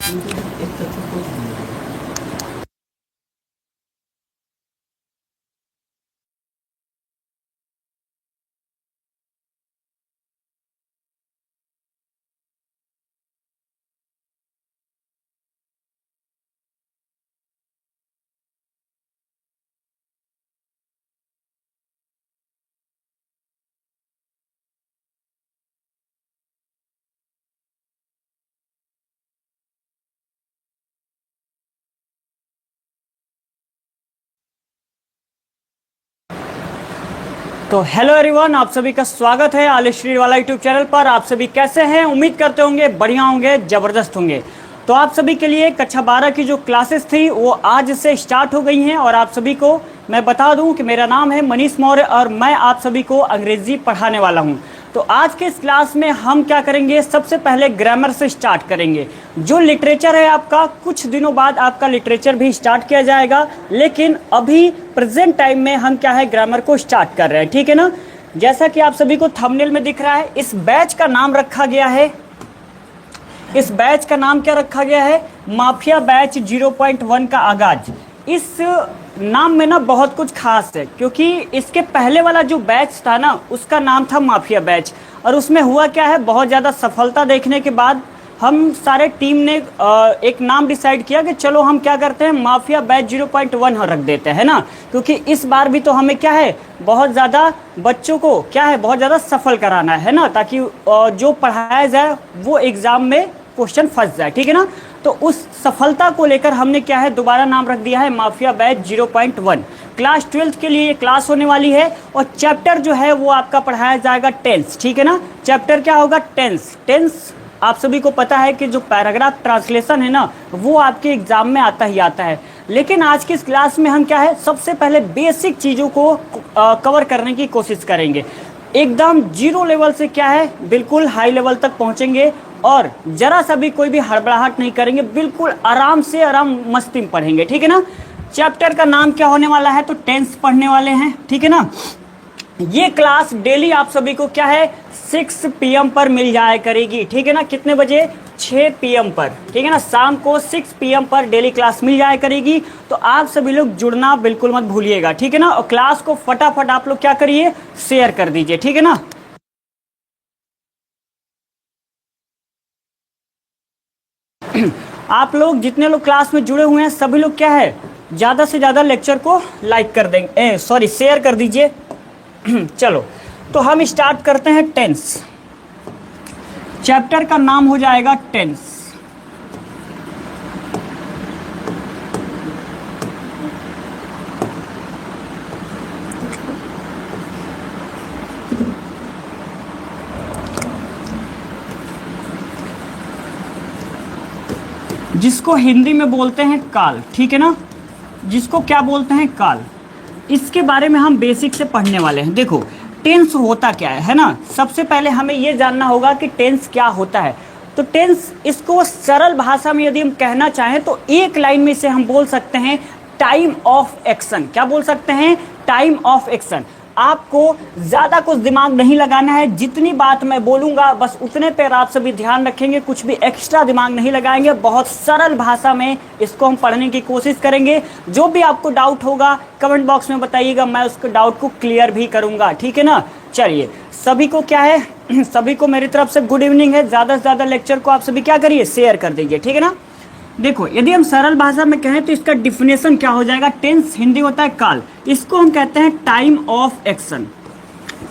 तो hello everyone, आप सभी का स्वागत है आलिश्री वाला यूट्यूब चैनल पर। आप सभी कैसे हैं? उम्मीद करते होंगे बढ़िया होंगे, ज़बरदस्त होंगे। तो आप सभी के लिए कक्षा 12 की जो क्लासेस थी वो आज से स्टार्ट हो गई हैं। और आप सभी को मैं बता दूं कि मेरा नाम है मनीष मौर्य और मैं आप सभी को अंग्रेज़ी पढ़ाने वाला हूं। तो आज के इस क्लास में हम क्या करेंगे, सबसे पहले ग्रामर से स्टार्ट करेंगे। जो लिटरेचर है आपका, कुछ दिनों बाद आपका लिटरेचर भी स्टार्ट किया जाएगा, लेकिन अभी प्रेजेंट टाइम में हम क्या है, ग्रामर को स्टार्ट कर रहे हैं, ठीक है ना। जैसा कि आप सभी को थंबनेल में दिख रहा है, इस बैच का नाम रखा गया है, इस बैच का नाम क्या रखा गया है, माफिया बैच 0.1 का आगाज। इस नाम में ना बहुत कुछ खास है, क्योंकि इसके पहले वाला जो बैच था ना, उसका नाम था माफिया बैच। और उसमें हुआ क्या है, बहुत ज़्यादा सफलता देखने के बाद हम सारे टीम ने एक नाम डिसाइड किया कि चलो हम क्या करते हैं, माफिया बैच 0.1 रख देते हैं ना। क्योंकि इस बार भी तो हमें क्या है, बहुत ज़्यादा बच्चों को क्या है, बहुत ज़्यादा सफल कराना है ना, ताकि जो पढ़ाया जाए वो एग्ज़ाम में क्वेश्चन फंस जाए, ठीक है ना। तो उस सफलता को लेकर हमने क्या है, दोबारा नाम रख दिया है माफिया बैच 0.1। क्लास 12 के लिए ये क्लास होने वाली है। और चैप्टर जो है वो आपका पढ़ाया जाएगा टेंस, ठीक है ना। चैप्टर क्या होगा, टेंस। टेंस आप सभी को पता है कि जो पैराग्राफ ट्रांसलेशन है ना, वो आपके एग्जाम में आता ही आता है। लेकिन आज की इस क्लास में हम क्या है, सबसे पहले बेसिक चीज़ों को कवर करने की कोशिश करेंगे। एकदम जीरो लेवल से क्या है, बिल्कुल हाई लेवल तक पहुंचेंगे। और जरा सा भी कोई भी हड़बड़ाहट नहीं करेंगे, बिल्कुल आराम से आराम मस्ती में पढ़ेंगे, ठीक है ना। चैप्टर का नाम क्या होने वाला है, तो टेंस पढ़ने वाले हैं, ठीक है ना। ये क्लास डेली आप सभी को क्या है, 6 PM पर मिल जाया करेगी, ठीक है ना। कितने बजे, 6 PM पर, ठीक है ना। शाम को 6 PM पर डेली क्लास मिल जाया करेगी। तो आप सभी लोग जुड़ना बिल्कुल मत भूलिएगा, ठीक है ना। और क्लास को फटाफट आप लोग क्या करिए, शेयर कर दीजिए, ठीक है ना। आप लोग जितने लोग क्लास में जुड़े हुए हैं, सभी लोग क्या है, ज़्यादा से ज़्यादा लेक्चर को लाइक कर देंगे, सॉरी शेयर कर दीजिए। चलो, तो हम स्टार्ट करते हैं टेंस। चैप्टर का नाम हो जाएगा टेंस। जिसको हिंदी में बोलते हैं काल, ठीक है ना। जिसको क्या बोलते हैं, काल। इसके बारे में हम बेसिक से पढ़ने वाले हैं। देखो, टेंस होता क्या है ना। सबसे पहले हमें ये जानना होगा कि टेंस क्या होता है। तो टेंस, इसको सरल भाषा में यदि हम कहना चाहें तो एक लाइन में से हम बोल सकते हैं टाइम ऑफ एक्शन। क्या बोल सकते हैं, टाइम ऑफ एक्शन। आपको ज़्यादा कुछ दिमाग नहीं लगाना है, जितनी बात मैं बोलूँगा बस उतने पर आप सभी ध्यान रखेंगे, कुछ भी एक्स्ट्रा दिमाग नहीं लगाएंगे। बहुत सरल भाषा में इसको हम पढ़ने की कोशिश करेंगे। जो भी आपको डाउट होगा कमेंट बॉक्स में बताइएगा, मैं उसके डाउट को क्लियर भी करूँगा, ठीक है ना। चलिए, सभी को क्या है, सभी को मेरी तरफ से गुड इवनिंग है। ज़्यादा से ज़्यादा लेक्चर को आप सभी क्या करिए, शेयर कर दीजिए, ठीक है ना। देखो, यदि हम सरल भाषा में कहें तो इसका डिफिनेशन क्या हो जाएगा। टेंस हिंदी होता है काल, इसको हम कहते हैं टाइम ऑफ एक्शन।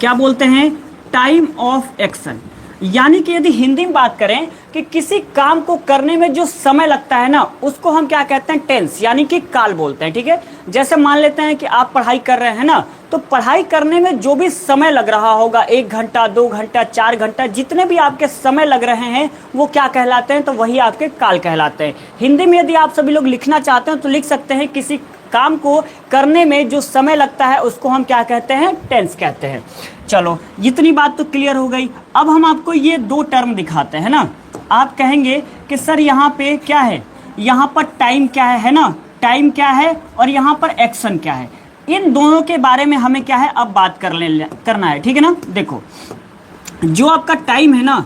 क्या बोलते हैं, टाइम ऑफ एक्शन। यानी कि यदि हिंदी में बात करें कि किसी काम को करने में जो समय लगता है ना, उसको हम क्या कहते हैं, टेंस, यानी कि काल बोलते हैं, ठीक है। जैसे मान लेते हैं कि आप पढ़ाई कर रहे हैं ना, तो पढ़ाई करने में जो भी समय लग रहा होगा, 1 घंटा 2 घंटा 4 घंटा, जितने भी आपके समय लग रहे हैं वो क्या कहलाते हैं, तो वही आपके काल कहलाते हैं। हिंदी में यदि आप सभी लोग लिखना चाहते हैं तो लिख सकते हैं, किसी काम को करने में जो समय लगता है उसको हम क्या कहते हैं, टेंस कहते हैं। चलो, इतनी बात तो क्लियर हो गई। अब हम आपको ये 2 टर्म दिखाते हैं ना। आप कहेंगे कि सर यहाँ पे क्या है, यहाँ पर टाइम क्या है ना, टाइम क्या है और यहाँ पर एक्शन क्या है। इन दोनों के बारे में हमें क्या है, अब बात करना है, ठीक है ना। देखो, जो आपका टाइम है ना,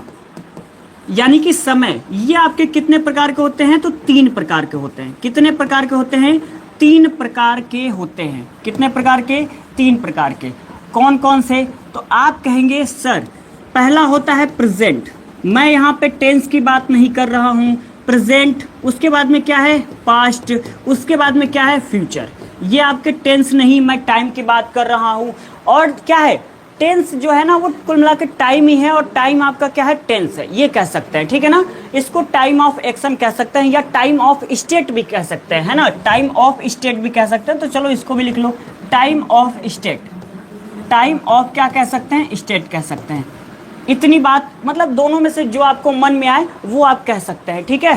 यानी कि समय, ये आपके कितने प्रकार के होते हैं? तो 3 प्रकार के होते हैं। कितने प्रकार के होते हैं? 3 प्रकार के होते हैं। कितने प्रकार के? 3 प्रकार के। कौन कौन से? तो आप कहेंगे सर पहला होता है प्रेजेंट। मैं यहाँ पे टेंस की बात नहीं कर रहा हूँ, प्रेजेंट। उसके बाद में क्या है? पास्ट। उसके बाद में क्या है? फ्यूचर। ये आपके टेंस नहीं, मैं टाइम की बात कर रहा हूँ। और क्या है? टेंस जो है ना वो कुल मिला के टाइम ही है, और टाइम आपका क्या है? टेंस है, ये कह सकते हैं, ठीक है ना। इसको टाइम ऑफ एक्शन कह सकते हैं, या टाइम ऑफ स्टेट भी कह सकते हैं, है ना। टाइम ऑफ स्टेट भी कह सकते हैं। तो चलो इसको भी लिख लो, time of state. Time of क्या कह सकते हैं? स्टेट कह सकते हैं। इतनी बात, मतलब दोनों में से जो आपको मन में आए वो आप कह सकते हैं, ठीक है।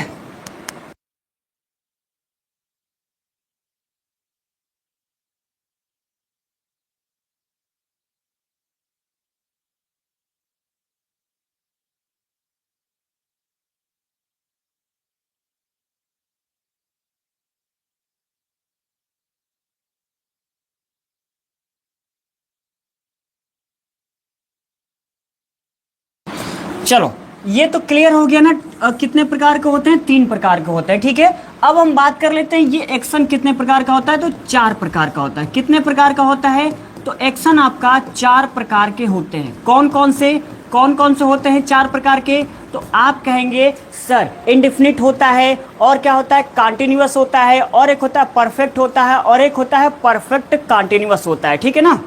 चलो ये तो क्लियर हो गया ना। कितने प्रकार के होते हैं? 3 प्रकार के होते हैं, ठीक है। अब हम बात कर लेते हैं ये एक्शन कितने प्रकार का होता है? तो 4 प्रकार का होता है। कितने प्रकार का होता है? तो एक्शन आपका 4 प्रकार के होते हैं। कौन कौन से? कौन कौन से होते हैं 4 प्रकार के? तो आप कहेंगे सर इंडेफिनिट होता है, और क्या होता है? कॉन्टिन्यूअस होता है, और एक होता है परफेक्ट होता है, और एक होता है परफेक्ट कॉन्टिन्यूअस होता है, ठीक है ना।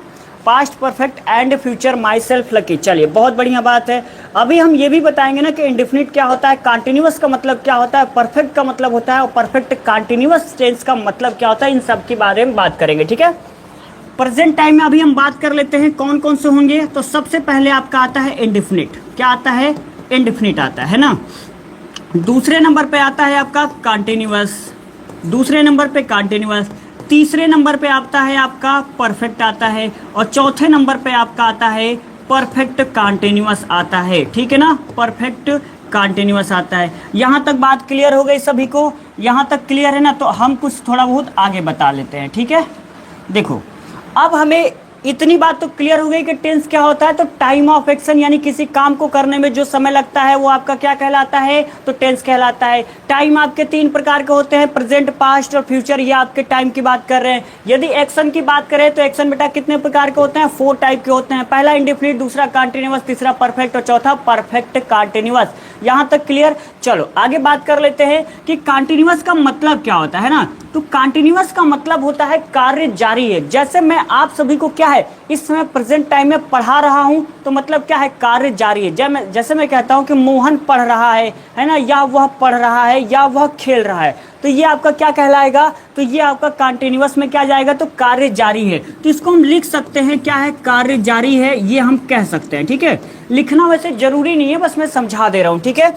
Past perfect and future my self lucky. चलिए बहुत बढ़िया बात है। अभी हम ये भी बताएंगे ना कि इंडेफिनिट क्या होता है, कॉन्टिन्यूअस का मतलब क्या होता है, परफेक्ट का मतलब होता है, और परफेक्ट कॉन्टिन्यूअस टेंस का मतलब क्या होता है, इन सब के बारे में बात करेंगे, ठीक है। प्रेजेंट टाइम में अभी हम बात कर लेते हैं कौन कौन से होंगे। तो सबसे पहले आपका आता है इंडेफिनिट। क्या आता है? इंडेफिनिट आता है ना। दूसरे नंबर पे आता है आपका कॉन्टिन्यूअस। दूसरे नंबर पे कॉन्टिन्यूअस। तीसरे नंबर पे आता है आपका परफेक्ट आता है, और चौथे नंबर पे आपका आता है परफेक्ट कॉन्टिन्यूअस आता है, ठीक है ना। परफेक्ट कॉन्टिन्यूअस आता है। यहाँ तक बात क्लियर हो गई सभी को? यहाँ तक क्लियर है ना। तो हम कुछ थोड़ा बहुत आगे बता लेते हैं, ठीक है। देखो अब हमें इतनी बात तो क्लियर हो गई कि टेंस क्या होता है। तो टाइम ऑफ एक्शन यानी किसी काम को करने में जो समय लगता है वो आपका क्या कहलाता है? तो टेंस कहलाता है। टाइम आपके 3 प्रकार के होते हैं, प्रेजेंट, पास्ट और फ्यूचर। ये आपके टाइम की बात कर रहे हैं। यदि एक्शन की बात करें तो एक्शन बेटा कितने प्रकार के होते हैं? 4 टाइप के होते हैं। पहला इंडेफिनिट, दूसरा कॉन्टिन्यूअस, तीसरा परफेक्ट और चौथा परफेक्ट कॉन्टिन्यूअस। यहाँ तक क्लियर। चलो आगे बात कर लेते हैं कि कॉन्टिन्यूअस का मतलब क्या होता है ना। तो कॉन्टिन्यूअस का मतलब होता है कार्य जारी है। जैसे मैं आप सभी को क्या है इस समय प्रेजेंट टाइम में पढ़ा रहा हूं, तो मतलब क्या है? कार्य जारी है। जैसे मैं कहता हूं कि मोहन पढ़ रहा है ना, या वह पढ़ रहा है, या वह खेल रहा है, तो ये आपका क्या कहलाएगा? तो ये आपका कॉन्टिन्यूअस में क्या जाएगा? तो कार्य जारी है। तो इसको हम लिख सकते हैं क्या है? कार्य जारी है, ये हम कह सकते हैं, ठीक है। लिखना वैसे जरूरी नहीं है, बस मैं समझा दे रहा हूं, ठीक है।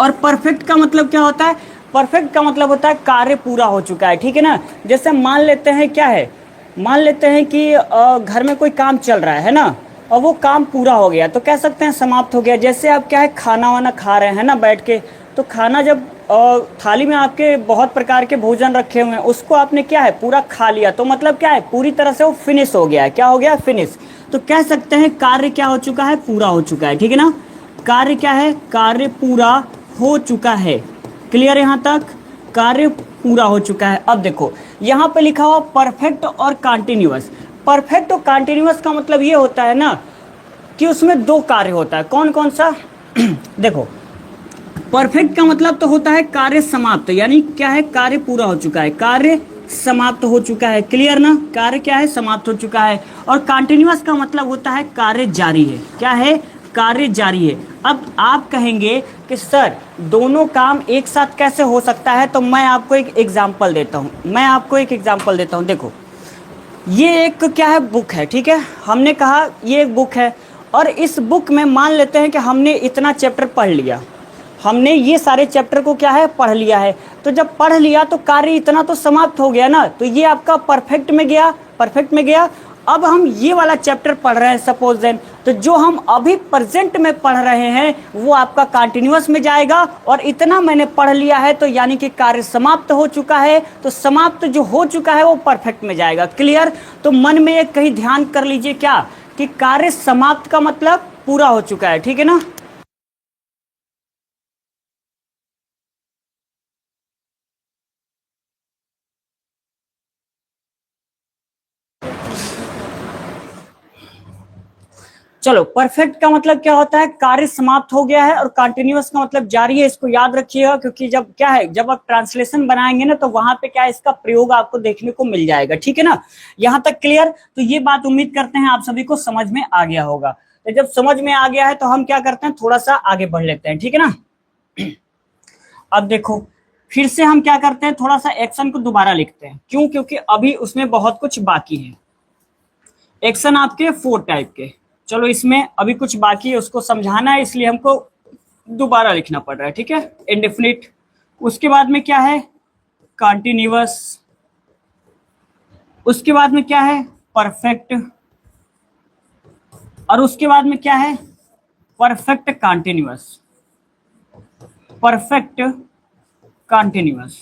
और परफेक्ट का मतलब क्या होता है? परफेक्ट का मतलब होता है कार्य पूरा हो चुका है, ठीक है ना। जैसे मान लेते हैं क्या है, मान लेते हैं कि घर में कोई काम चल रहा है ना, और वो काम पूरा हो गया, तो कह सकते हैं समाप्त हो गया। जैसे आप क्या है खाना वाना खा रहे हैं ना बैठ के, तो खाना जब थाली में आपके बहुत प्रकार के भोजन रखे हुए हैं, उसको आपने क्या है पूरा खा लिया, तो मतलब क्या है पूरी तरह से वो फिनिश हो गया है। क्या हो गया? फिनिश। तो कह सकते हैं कार्य क्या हो चुका है? पूरा हो चुका है, ठीक है ना। कार्य क्या है? कार्य पूरा हो चुका है। क्लियर यहाँ तक? कार्य पूरा हो चुका है। अब देखो यहाँ पे लिखा हुआ परफेक्ट और कॉन्टिन्यूअस। परफेक्ट और कॉन्टिन्यूअस का मतलब ये होता है ना कि उसमें 2 कार्य होता है। कौन कौन सा? देखो परफेक्ट का मतलब तो होता है कार्य समाप्त, यानी क्या है? कार्य पूरा हो चुका है, कार्य समाप्त हो चुका है। क्लियर ना? कार्य क्या है? समाप्त हो चुका है। और कॉन्टिन्यूअस का मतलब होता है कार्य जारी है। क्या है? कार्य जारी है। अब आप कहेंगे कि सर दोनों काम एक साथ कैसे हो सकता है? तो मैं आपको एक एग्जांपल देता हूं। देखो ये एक क्या है? बुक है, ठीक है। हमने कहा ये एक बुक है, और इस बुक में मान लेते हैं कि हमने इतना चैप्टर पढ़ लिया। हमने ये सारे चैप्टर को क्या है? पढ़ लिया है। तो जब पढ़ लिया तो कार्य इतना तो समाप्त हो गया ना, तो ये आपका परफेक्ट में गया, परफेक्ट में गया। अब हम ये वाला चैप्टर पढ़ रहे हैं सपोज देन, तो जो हम अभी प्रेजेंट में पढ़ रहे हैं वो आपका कंटिन्यूअस में जाएगा, और इतना मैंने पढ़ लिया है तो यानी कि कार्य समाप्त हो चुका है, तो समाप्त जो हो चुका है वो परफेक्ट में जाएगा। क्लियर? तो मन में एक कहीं ध्यान कर लीजिए क्या कि कार्य समाप्त का मतलब पूरा हो चुका है, ठीक है ना। चलो, परफेक्ट का मतलब क्या होता है, कार्य समाप्त हो गया है, और कंटिन्यूअस का मतलब जारी है। इसको याद रखिएगा, क्योंकि जब क्या है, जब आप ट्रांसलेशन बनाएंगे ना, तो वहां पे क्या है, इसका प्रयोग आपको देखने को मिल जाएगा। ठीक है ना, यहां तक क्लियर। तो ये बात उम्मीद करते हैं आप सभी को समझ में आ गया होगा। तो जब समझ में आ गया है तो हम क्या करते हैं, थोड़ा सा आगे बढ़ लेते हैं। ठीक है ना। अब देखो, फिर से हम क्या करते हैं, थोड़ा सा एक्शन को दोबारा लिखते हैं। क्यों? क्योंकि अभी उसमें बहुत कुछ बाकी है। एक्शन आपके 4 टाइप के, चलो इसमें अभी कुछ बाकी है, उसको समझाना है, इसलिए हमको दोबारा लिखना पड़ रहा है। ठीक है, इंडेफिनिट, उसके बाद में क्या है, कंटिन्यूअस, उसके बाद में क्या है, परफेक्ट, और उसके बाद में क्या है, परफेक्ट कंटिन्यूअस, परफेक्ट कंटिन्यूअस।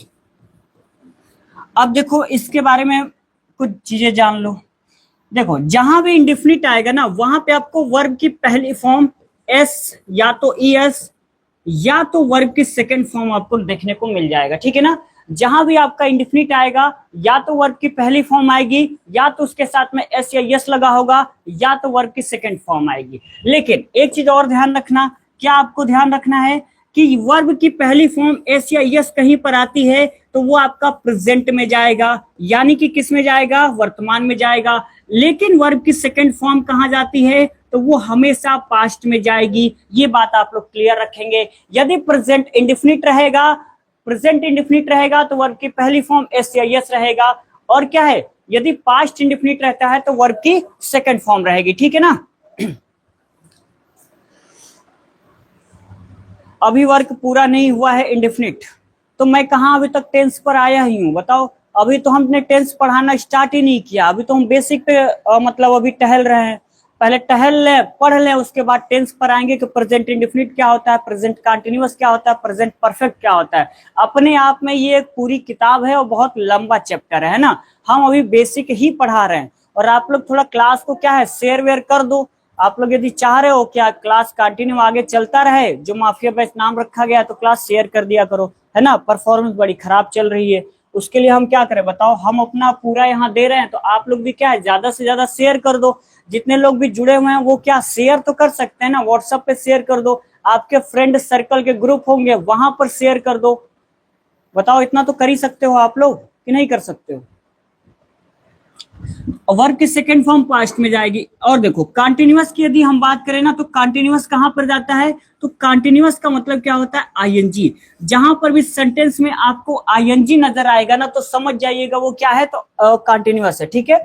अब देखो, इसके बारे में कुछ चीजें जान लो। देखो, जहां भी इंडेफिनिट आएगा ना, वहां पे आपको वर्ब की पहली फॉर्म एस, या तो ईएस, या तो वर्ब की सेकंड फॉर्म आपको देखने को मिल जाएगा। ठीक है ना, जहां भी आपका इंडेफिनिट आएगा, या तो वर्ब की पहली फॉर्म आएगी, या तो उसके साथ में एस या यस लगा होगा, या तो वर्ब की सेकंड फॉर्म आएगी। लेकिन एक चीज और ध्यान रखना, क्या आपको ध्यान रखना है कि वर्ब की पहली फॉर्म एस या यस कहीं पर आती है तो वो आपका प्रेजेंट में जाएगा, यानी कि किस में जाएगा, वर्तमान में जाएगा। लेकिन वर्ब की सेकंड फॉर्म कहां जाती है, तो वो हमेशा पास्ट में जाएगी। ये बात आप लोग क्लियर रखेंगे। यदि प्रेजेंट इंडेफिनिट रहेगा, प्रेजेंट इंडेफिनिट रहेगा तो वर्ब की पहली फॉर्म एस या यस रहेगा, और क्या है, यदि पास्ट इंडेफिनिट रहता है तो वर्ब की सेकंड फॉर्म रहेगी। ठीक है ना। अभी वर्क पूरा नहीं हुआ है इंडेफिनिट, तो मैं कहा अभी तक टेंस पर आया ही हूं, बताओ। अभी तो हमने टेंस पढ़ाना स्टार्ट ही नहीं किया, अभी तो हम बेसिक पे मतलब अभी टहल रहे हैं। पहले टहल ले, पढ़ ले, उसके बाद टेंस पर आएंगे कि प्रेजेंट इंडेफिनिट क्या होता है, प्रेजेंट कंटिन्यूअस क्या होता है, प्रेजेंट परफेक्ट क्या होता है। अपने आप में ये एक पूरी किताब है और बहुत लंबा चैप्टर है ना। हम अभी बेसिक ही पढ़ा रहे हैं, और आप लोग थोड़ा क्लास को क्या है, शेयर वेयर कर दो। आप लोग यदि चाह रहे हो क्या क्लास कंटिन्यू आगे चलता रहे, जो माफिया बैच नाम रखा गया, तो क्लास शेयर कर दिया करो, है ना। परफॉर्मेंस बड़ी खराब चल रही है, उसके लिए हम क्या करें बताओ, हम अपना पूरा यहाँ दे रहे हैं, तो आप लोग भी क्या है, ज्यादा से ज्यादा शेयर कर दो। जितने लोग भी जुड़े हुए हैं वो क्या शेयर तो कर सकते हैं ना, व्हाट्सएप पे शेयर कर दो, आपके फ्रेंड सर्कल के ग्रुप होंगे वहां पर शेयर कर दो। बताओ, इतना तो कर ही सकते हो आप लोग कि नहीं कर सकते हो। वर्ब की सेकेंड फॉर्म पास्ट में जाएगी। और देखो, कंटिन्यूअस की यदि हम बात करें ना, तो कंटिन्यूअस कहां पर जाता है, तो कंटिन्यूअस का मतलब क्या होता है, आईएनजी। जहां पर भी सेंटेंस में आपको आईएनजी नजर आएगा ना, तो समझ जाइएगा वो क्या है, तो कंटिन्यूअस है। ठीक है।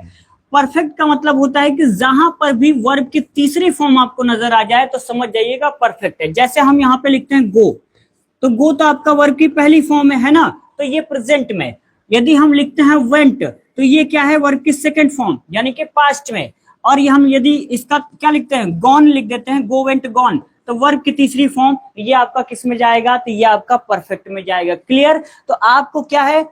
परफेक्ट का मतलब होता है कि जहां पर भी वर्ब की तीसरी फॉर्म आपको नजर आ जाए तो समझ जाइएगा परफेक्ट है। जैसे हम यहाँ पे लिखते हैं गो, तो गो तो आपका वर्ब की पहली फॉर्म है ना, तो ये प्रेजेंट में। यदि हम लिखते हैं वेंट, तो ये क्या है, वर्ब की सेकंड फॉर्म, यानी कि पास्ट में। और ये हम यदि इसका क्या लिखते हैं, गॉन लिख देते हैं, गो वेंट गॉन, तो वर्ब की तीसरी फॉर्म, ये आपका किस में जाएगा, तो ये आपका परफेक्ट में जाएगा। क्लियर। तो आपको क्या है,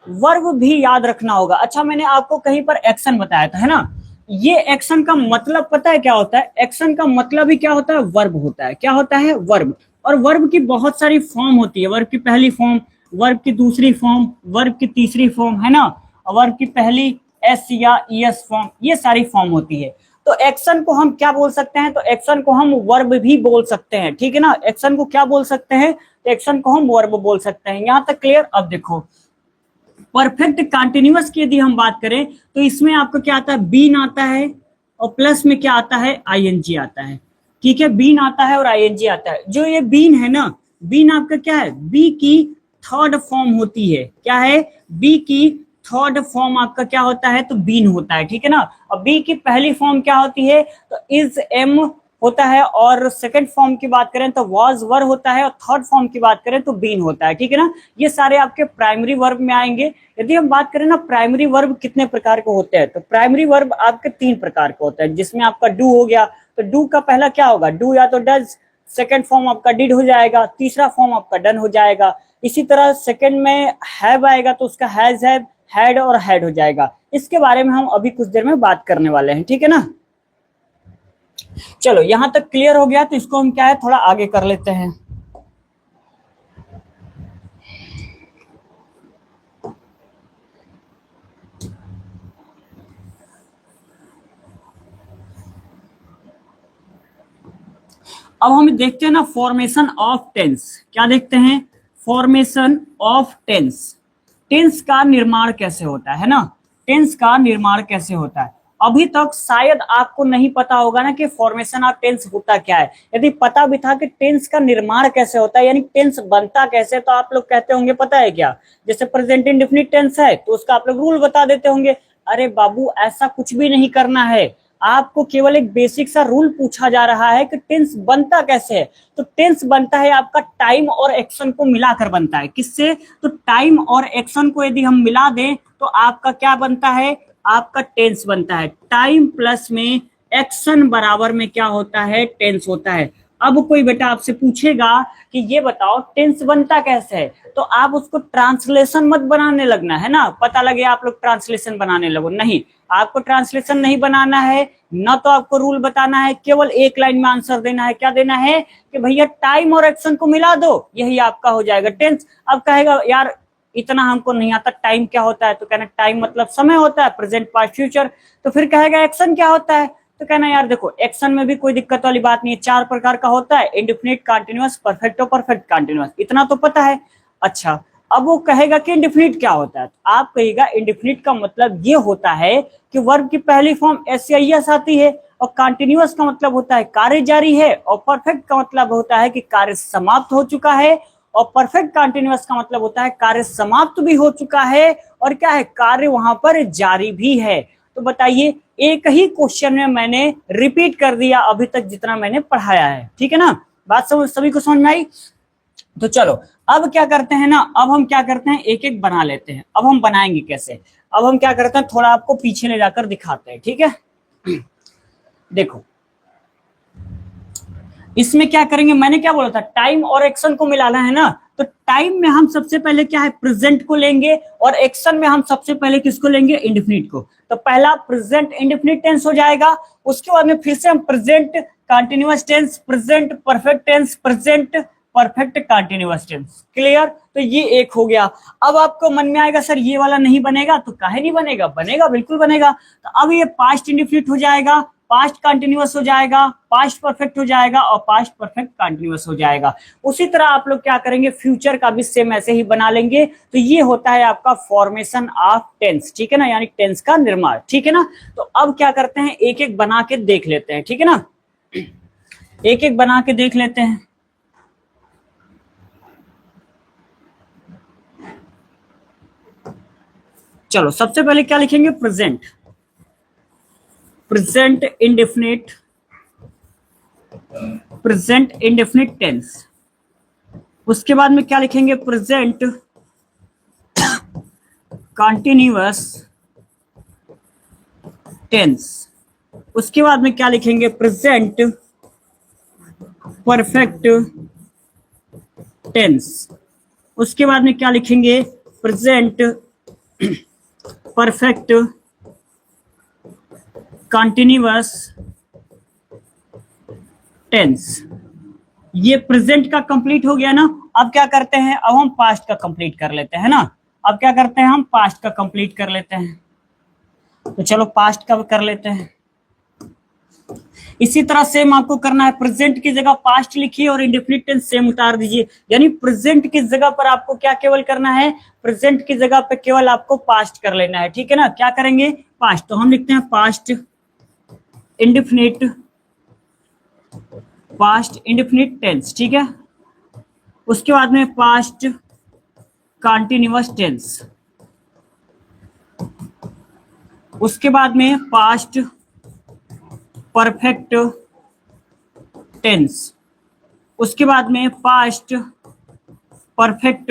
वर्ब भी याद रखना होगा। अच्छा, मैंने आपको कहीं पर एक्शन बताया था, है ना। ये एक्शन का मतलब पता है क्या होता है, एक्शन का मतलब ही क्या होता है, वर्ब होता है। क्या होता है, वर्ब। और वर्ब की बहुत सारी फॉर्म होती है, वर्ब की पहली फॉर्म, वर्ब की दूसरी फॉर्म, वर्ब की तीसरी फॉर्म, है ना, और वर्ब की पहली एस या ईएस फॉर्म, ये सारी फॉर्म होती है। तो एक्शन को हम क्या बोल सकते हैं, तो एक्शन को हम वर्ब भी बोल सकते हैं। ठीक है ना, एक्शन को क्या बोल सकते हैं, तो एक्शन को हम वर्ब बोल सकते हैं। यहां तक क्लियर। अब देखो, परफेक्ट कंटिन्यूअस की यदि हम बात करें, तो इसमें आपको क्या आता है, बीन आता है, और प्लस में क्या आता है, आईएनजी आता है। ठीक है, बीन आता है और आईएनजी आता है। जो ये बीन है ना, बीन आपका क्या है, बी की थर्ड फॉर्म होती है। क्या है, बी की थर्ड फॉर्म आपका क्या होता है, तो बीन होता है। ठीक है ना। और बी की पहली फॉर्म क्या होती है, तो इज एम होता है, और सेकंड फॉर्म की बात करें तो वाज वर होता है, और थर्ड फॉर्म की बात करें तो बीन होता है। ठीक है ना, ये सारे आपके प्राइमरी वर्ब में आएंगे। यदि हम बात करें ना, प्राइमरी वर्ब कितने प्रकार के होते हैं, तो प्राइमरी वर्ब आपके 3 प्रकार के होते हैं, जिसमें आपका डू हो गया, तो डू का पहला क्या होगा, डू या तो डज, सेकंड फॉर्म आपका डिड हो जाएगा, तीसरा फॉर्म आपका डन हो जाएगा। इसी तरह सेकंड में हैव आएगा तो उसका हैज, हैव, हैड और हैड हो जाएगा। इसके बारे में हम अभी कुछ देर में बात करने वाले हैं। ठीक है ना। चलो, यहां तक क्लियर हो गया, तो इसको हम क्या है, थोड़ा आगे कर लेते हैं। अब हम देखते हैं ना फॉर्मेशन ऑफ टेंस, क्या देखते हैं, फॉर्मेशन ऑफ टेंस, टेंस का निर्माण कैसे होता है ना, टेंस का निर्माण कैसे होता है। अभी तक शायद आपको नहीं पता होगा ना कि फॉर्मेशन ऑफ टेंस होता क्या है। यदि पता भी था कि टेंस का निर्माण कैसे होता है यानी टेंस बनता कैसे, तो आप लोग कहते होंगे पता है क्या, जैसे प्रेजेंट इंडेफिनिट टेंस है तो उसका आप लोग रूल बता देते होंगे। अरे बाबू ऐसा कुछ भी नहीं करना है, आपको केवल एक बेसिक सा रूल पूछा जा रहा है कि टेंस बनता कैसे है। तो टेंस बनता है आपका टाइम और एक्शन को मिलाकर बनता है, किससे, तो टाइम और एक्शन को यदि हम मिला दें तो आपका क्या बनता है, आपका टेंस बनता है। टाइम प्लस में एक्शन बराबर में क्या होता है, टेंस होता है। अब कोई बेटा आपसे पूछेगा कि ये बताओ टेंस बनता कैसे है, तो आप उसको ट्रांसलेशन मत बनाने लगना है ना, पता लगे आप लोग ट्रांसलेशन बनाने लगो, नहीं, आपको ट्रांसलेशन नहीं बनाना है, ना तो आपको रूल बताना है, केवल एक लाइन में आंसर देना है। क्या देना है कि भैया टाइम और एक्शन को मिला दो, यही आपका हो जाएगा टेंस। अब कहेगा यार इतना हमको नहीं आता, टाइम क्या होता है, तो कहना टाइम मतलब समय होता है, प्रेजेंट पास्ट फ्यूचर। तो फिर कहेगा एक्शन क्या होता है, तो कहना यार देखो एक्शन में भी कोई दिक्कत वाली बात नहीं है, चार प्रकार का होता है, इंडेफिनिट, कंटीन्यूअस, परफेक्ट और परफेक्ट कंटीन्यूअस, इतना तो पता है। अच्छा, अब वो कहेगा कि इंडेफिनिट क्या होता है, तो आप कहेगा इंडेफिनिट का मतलब ये होता है कि वर्ब की पहली फॉर्म एस या एस आती है, और कंटिन्यूअस का मतलब होता है कार्य जारी है, और परफेक्ट का मतलब होता है कि कार्य समाप्त हो चुका है, और परफेक्ट कंटिन्यूअस का मतलब होता है कार्य समाप्त भी हो चुका है और क्या है, कार्य वहां पर जारी भी है। तो बताइए, एक ही क्वेश्चन में मैंने रिपीट कर दिया अभी तक जितना मैंने पढ़ाया है, ठीक है ना, बात समझ सभी को समझ में आई। तो चलो अब क्या करते हैं ना, अब हम क्या करते हैं एक एक बना लेते हैं। अब हम बनाएंगे कैसे, अब हम क्या करते हैं थोड़ा आपको पीछे ले जाकर दिखाते हैं, ठीक है। देखो इसमें क्या करेंगे, मैंने क्या बोला था, टाइम और एक्शन को मिलाना है ना, तो टाइम में हम सबसे पहले क्या है, प्रेजेंट को लेंगे, और एक्शन में हम सबसे पहले किसको लेंगे, इंडेफिनिट को। तो पहला प्रेजेंट इंडेफिनिट टेंस हो जाएगा, उसके बाद में फिर से हम present continuous tense, present perfect tense, present perfect continuous tense, clear. तो ये एक हो गया। अब आपको मन में आएगा सर ये वाला नहीं बनेगा, तो काहे नहीं बनेगा, बनेगा बिल्कुल बनेगा। तो अब ये पास्ट इंडेफिनिट हो जाएगा, पास्ट कंटिन्यूअस हो जाएगा, पास्ट परफेक्ट हो जाएगा, और पास्ट परफेक्ट कंटिन्यूअस हो जाएगा। उसी तरह आप लोग क्या करेंगे, फ्यूचर का भी सेम ऐसे ही बना लेंगे। तो ये होता है आपका फॉर्मेशन ऑफ टेंस, ठीक है ना, यानी टेंस का निर्माण, ठीक है ना। तो अब क्या करते हैं एक एक बना के देख लेते हैं, ठीक है ना, एक एक बना के देख लेते हैं। चलो सबसे पहले क्या लिखेंगे, present, present indefinite, present indefinite tense. उसके बाद में क्या लिखेंगे, प्रेजेंट कंटिन्यूअस टेंस। उसके बाद में क्या लिखेंगे, प्रेजेंट परफेक्ट टेंस। उसके बाद में क्या लिखेंगे, प्रेजेंट परफेक्ट कंटिन्यूअस टेंस। ये प्रेजेंट का कंप्लीट हो गया ना। अब क्या करते हैं, अब हम पास्ट का कंप्लीट कर लेते हैं ना। अब क्या करते हैं, हम पास्ट का कंप्लीट कर लेते हैं। तो चलो पास्ट का कर लेते हैं। इसी तरह सेम आपको करना है, प्रेजेंट की जगह पास्ट लिखिए और इंडेफिनिट टेंस सेम उतार दीजिए। यानी प्रेजेंट की जगह पर आपको क्या केवल करना है, प्रेजेंट की जगह पे केवल आपको पास्ट कर लेना है, ठीक है ना। क्या करेंगे, पास्ट, तो हम लिखते हैं past indefinite, past indefinite tense, ठीक है। उसके बाद में पास्ट कंटिन्यूअस टेंस। उसके बाद में पास्ट परफेक्ट टेंस। उसके बाद में पास्ट परफेक्ट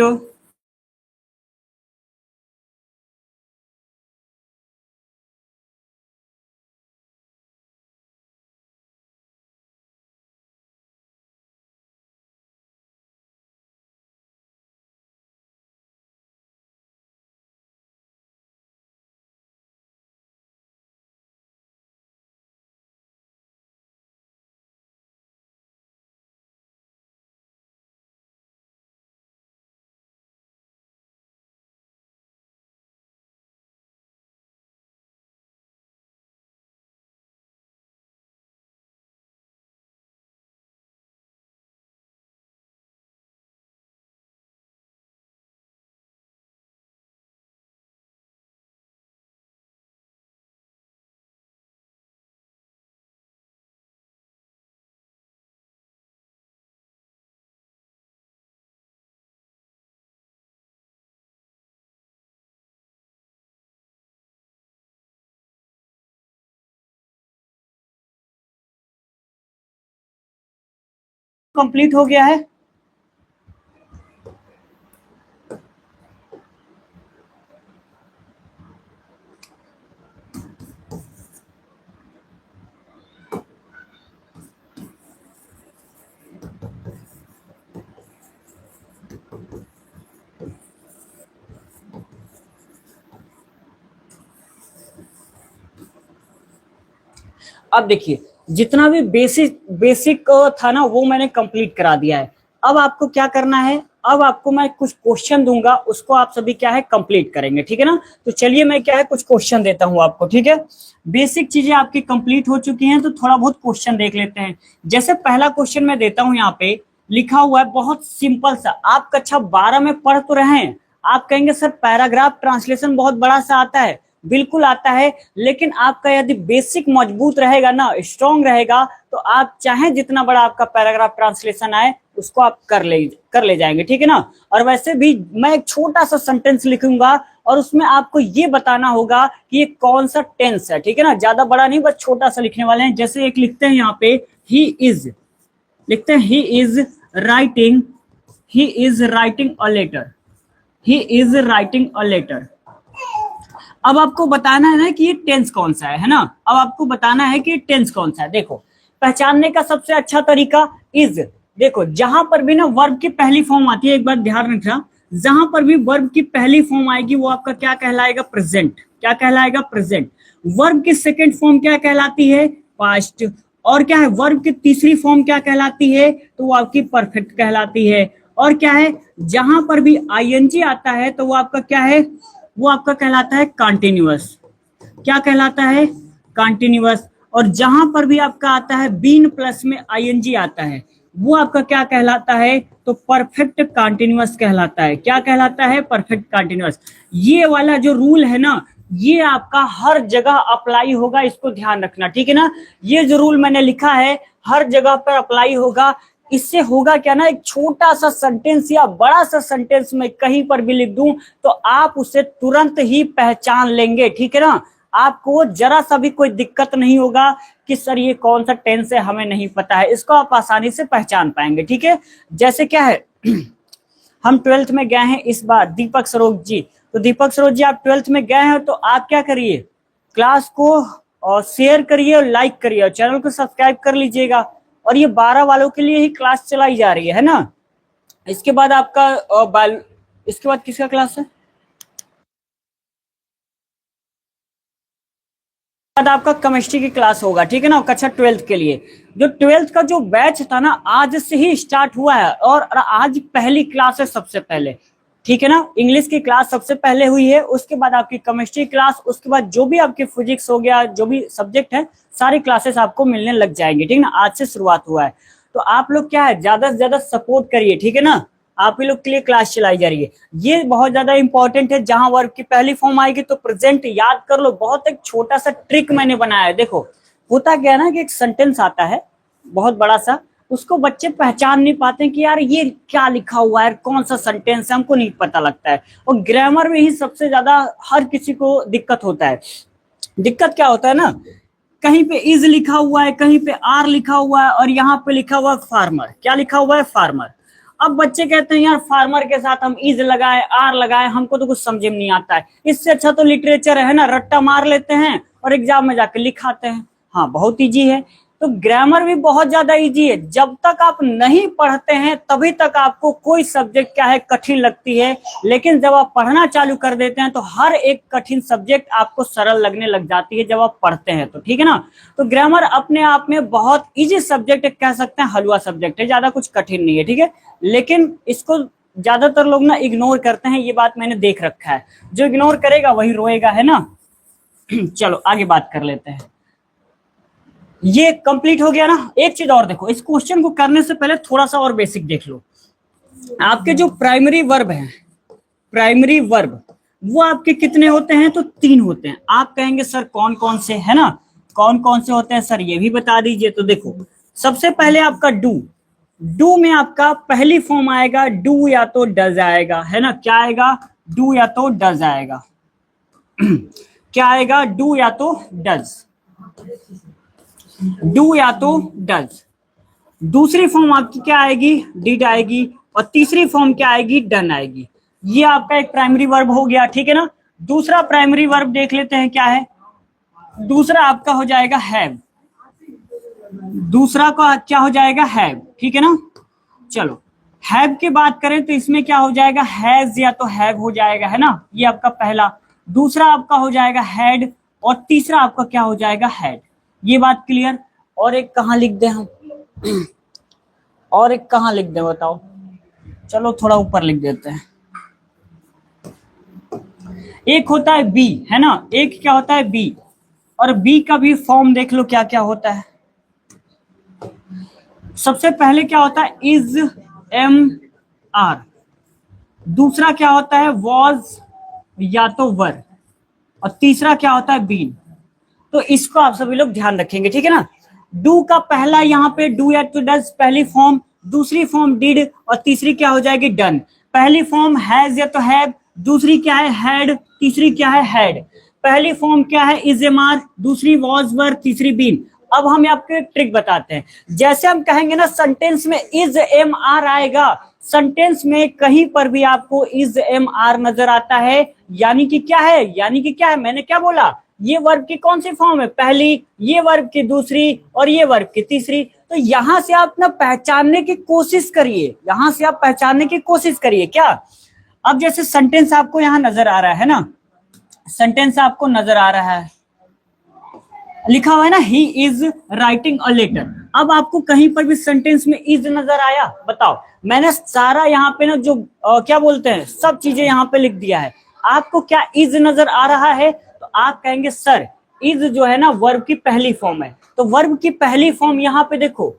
कंप्लीट हो गया है। अब देखिए, जितना भी बेसिक बेसिक था ना वो मैंने कंप्लीट करा दिया है। अब आपको क्या करना है, अब आपको मैं कुछ क्वेश्चन दूंगा, उसको आप सभी क्या है कंप्लीट करेंगे, ठीक है ना। तो चलिए मैं क्या है कुछ क्वेश्चन देता हूं आपको, ठीक है। बेसिक चीजें आपकी कंप्लीट हो चुकी हैं, तो थोड़ा बहुत क्वेश्चन देख लेते हैं। जैसे पहला क्वेश्चन मैं देता हूं, यहाँ पे लिखा हुआ है बहुत सिंपल सा, आप कक्षा 12 में पढ़ तो रहे हैं। आप कहेंगे सर पैराग्राफ ट्रांसलेशन बहुत बड़ा सा आता है, बिल्कुल आता है, लेकिन आपका यदि बेसिक मजबूत रहेगा ना, स्ट्रांग रहेगा, तो आप चाहे जितना बड़ा आपका पैराग्राफ ट्रांसलेशन आए उसको आप कर ले जाएंगे, ठीक है ना। और वैसे भी मैं एक छोटा सा सेंटेंस लिखूंगा और उसमें आपको ये बताना होगा कि ये कौन सा टेंस है, ठीक है ना। ज्यादा बड़ा नहीं, बस छोटा सा लिखने वाले हैं। जैसे एक लिखते हैं यहाँ पे, ही इज, लिखते हैं he is writing, he is writing a letter, he is writing a letter. अब आपको बताना है ना कि ये टेंस कौन सा है ना। अब आपको बताना है कि ये टेंस कौन सा है। देखो, पहचानने का सबसे अच्छा तरीका इज, देखो जहां पर भी ना वर्ब की पहली फॉर्म आती है, एक बार ध्यान रखना, जहां पर भी वर्ब की पहली फॉर्म आएगी वो आपका क्या कहलाएगा, प्रेजेंट। क्या कहलाएगा, प्रेजेंट। वर्ब की सेकंड फॉर्म क्या कहलाती है, पास्ट। और क्या है, वर्ब की तीसरी फॉर्म क्या कहलाती है, तो वो आपकी परफेक्ट कहलाती है। और क्या है, जहां पर भी आईएनजी आता है तो वो आपका क्या है, वो आपका कहलाता है कॉन्टिन्यूअस। क्या कहलाता है, कॉन्टिन्यूअस। और जहां पर भी आपका आता है बीन प्लस में आईएनजी आता है, वो आपका क्या कहलाता है, तो परफेक्ट कॉन्टिन्यूअस कहलाता है। क्या कहलाता है, परफेक्ट कॉन्टिन्यूअस। ये वाला जो रूल है ना, ये आपका हर जगह अप्लाई होगा, इसको ध्यान रखना, ठीक है ना। ये जो रूल मैंने लिखा है हर जगह पर अप्लाई होगा। इससे होगा क्या ना, एक छोटा सा सेंटेंस या बड़ा सा सेंटेंस में कहीं पर भी लिख दूं तो आप उसे तुरंत ही पहचान लेंगे, ठीक है ना। आपको जरा सा भी कोई दिक्कत नहीं होगा कि सर ये कौन सा टेंस है हमें नहीं पता है, इसको आप आसानी से पहचान पाएंगे, ठीक है। जैसे क्या है हम 12th में गए हैं इस बार, दीपक सरोज जी, तो दीपक सरोज जी आप 12th में गए हैं तो आप क्या करिए, क्लास को और शेयर करिए और लाइक करिए और चैनल को सब्सक्राइब कर लीजिएगा। और ये 12 वालों के लिए ही क्लास चलाई जा रही है ना। इसके बाद आपका इसके बाद किसका क्लास है, बाद आपका केमिस्ट्री की क्लास होगा, ठीक है ना, कक्षा 12th के लिए। जो 12th का जो बैच था ना आज से ही स्टार्ट हुआ है और आज पहली क्लास है सबसे पहले, ठीक है ना। इंग्लिश की क्लास सबसे पहले हुई है, उसके बाद आपकी केमिस्ट्री क्लास, उसके बाद जो भी आपकी फिजिक्स हो गया, जो भी सब्जेक्ट है सारी क्लासेस आपको मिलने लग जाएंगी, ठीक है ना। आज से शुरुआत हुआ है, तो आप लोग क्या है ज्यादा से ज्यादा सपोर्ट करिए, ठीक है ना। आप ही लोग के लिए क्लास चलाई जा रही है, ये बहुत ज्यादा इंपॉर्टेंट है। जहां वर्ब की पहली फॉर्म आएगी तो प्रेजेंट याद कर लो। बहुत एक छोटा सा ट्रिक मैंने बनाया है, देखो होता क्या है ना कि एक सेंटेंस आता है बहुत बड़ा सा, उसको बच्चे पहचान नहीं पाते कि यार ये क्या लिखा हुआ है, कौन सा सेंटेंस है, हमको नहीं पता लगता है। और ग्रामर में ही सबसे ज्यादा हर किसी को दिक्कत होता है। दिक्कत क्या होता है ना, कहीं पे इज लिखा हुआ है, कहीं पे आर लिखा हुआ है और यहाँ पे लिखा हुआ है फार्मर। क्या लिखा हुआ है, फार्मर। अब बच्चे कहते हैं यार फार्मर के साथ हम इज लगाए आर लगाए, हमको तो कुछ समझ में नहीं आता है। इससे अच्छा तो लिटरेचर है ना, रट्टा मार लेते हैं और एग्जाम में जाकर लिखाते हैं। हाँ बहुत इजी है। तो ग्रामर भी बहुत ज्यादा इजी है। जब तक आप नहीं पढ़ते हैं तभी तक आपको कोई सब्जेक्ट क्या है कठिन लगती है, लेकिन जब आप पढ़ना चालू कर देते हैं तो हर एक कठिन सब्जेक्ट आपको सरल लगने लग जाती है जब आप पढ़ते हैं तो, ठीक है ना। तो ग्रामर अपने आप में बहुत इजी सब्जेक्ट कह सकते हैं, हलवा सब्जेक्ट है, ज्यादा कुछ कठिन नहीं है, ठीक है। लेकिन इसको ज्यादातर लोग ना इग्नोर करते हैं, ये बात मैंने देख रखा है। जो इग्नोर करेगा वही रोएगा, है ना। चलो आगे बात कर लेते हैं। ये कंप्लीट हो गया ना। एक चीज और देखो, इस क्वेश्चन को करने से पहले थोड़ा सा और बेसिक देख लो। आपके जो प्राइमरी वर्ब हैं, प्राइमरी वर्ब वो आपके कितने होते हैं, तो 3 होते हैं। आप कहेंगे सर कौन कौन से, है ना, कौन कौन से होते हैं सर ये भी बता दीजिए। तो देखो सबसे पहले आपका डू, डू में आपका पहली फॉर्म आएगा डू या तो डज आएगा, है ना। क्या आएगा, डू या तो डज आएगा। क्या आएगा, डू या तो डज, डू या तो डज। दूसरी फॉर्म आपकी क्या आएगी, डिड आएगी, और तीसरी फॉर्म क्या आएगी, डन आएगी। ये आपका एक प्राइमरी वर्ब हो गया, ठीक है ना। दूसरा प्राइमरी वर्ब देख लेते हैं क्या है। दूसरा आपका हो जाएगा हैव, दूसरा का क्या हो जाएगा, हैव, ठीक है ना। चलो हैव की बात करें तो इसमें क्या हो जाएगा, हैज या तो हैव हो जाएगा, है ना, ये आपका पहला। दूसरा आपका हो जाएगा हैड, और तीसरा आपका क्या हो जाएगा, हैड। ये बात क्लियर। और एक कहाँ लिख दें हम, और एक कहाँ लिख दें बताओ, चलो थोड़ा ऊपर लिख देते हैं। एक होता है बी, है ना, एक क्या होता है बी, और बी का भी फॉर्म देख लो क्या क्या होता है। सबसे पहले क्या होता है, इज एम आर। दूसरा क्या होता है, वॉज या तो वर, और तीसरा क्या होता है, बीन। तो इसको आप सभी लोग ध्यान रखेंगे, ठीक है ना। डू का पहला यहाँ पे डू या तो डज पहली फॉर्म, दूसरी फॉर्म डिड, और तीसरी क्या हो जाएगी, डन। पहली फॉर्म हैज या तो हैव, दूसरी क्या है, हैड, तीसरी क्या है, हैड। पहली फॉर्म क्या है, इज एम आर, दूसरी वॉज वर, तीसरी बीन। अब हम आपको एक ट्रिक बताते हैं। जैसे हम कहेंगे ना सेंटेंस में इज एम आर आएगा, सेंटेंस में कहीं पर भी आपको इज एम आर नजर आता है, यानी कि क्या है, यानी कि क्या है, मैंने क्या बोला, ये वर्ब की कौन सी फॉर्म है, पहली, ये वर्ब की दूसरी, और ये वर्ब की तीसरी। तो यहां से आप ना पहचानने की कोशिश करिए, यहां से आप पहचानने की कोशिश करिए क्या। अब जैसे सेंटेंस आपको यहां नजर आ रहा है ना, सेंटेंस आपको नजर आ रहा है, लिखा हुआ है ना, he is writing a letter. अब आपको कहीं पर भी सेंटेंस में इज नजर आया, बताओ। मैंने सारा यहाँ पे ना जो क्या बोलते हैं, सब चीजें यहाँ पे लिख दिया है। आपको क्या इज नजर आ रहा है, तो आप कहेंगे सर इज जो है ना वर्ब की पहली फॉर्म है। तो वर्ब की पहली फॉर्म यहाँ पे देखो,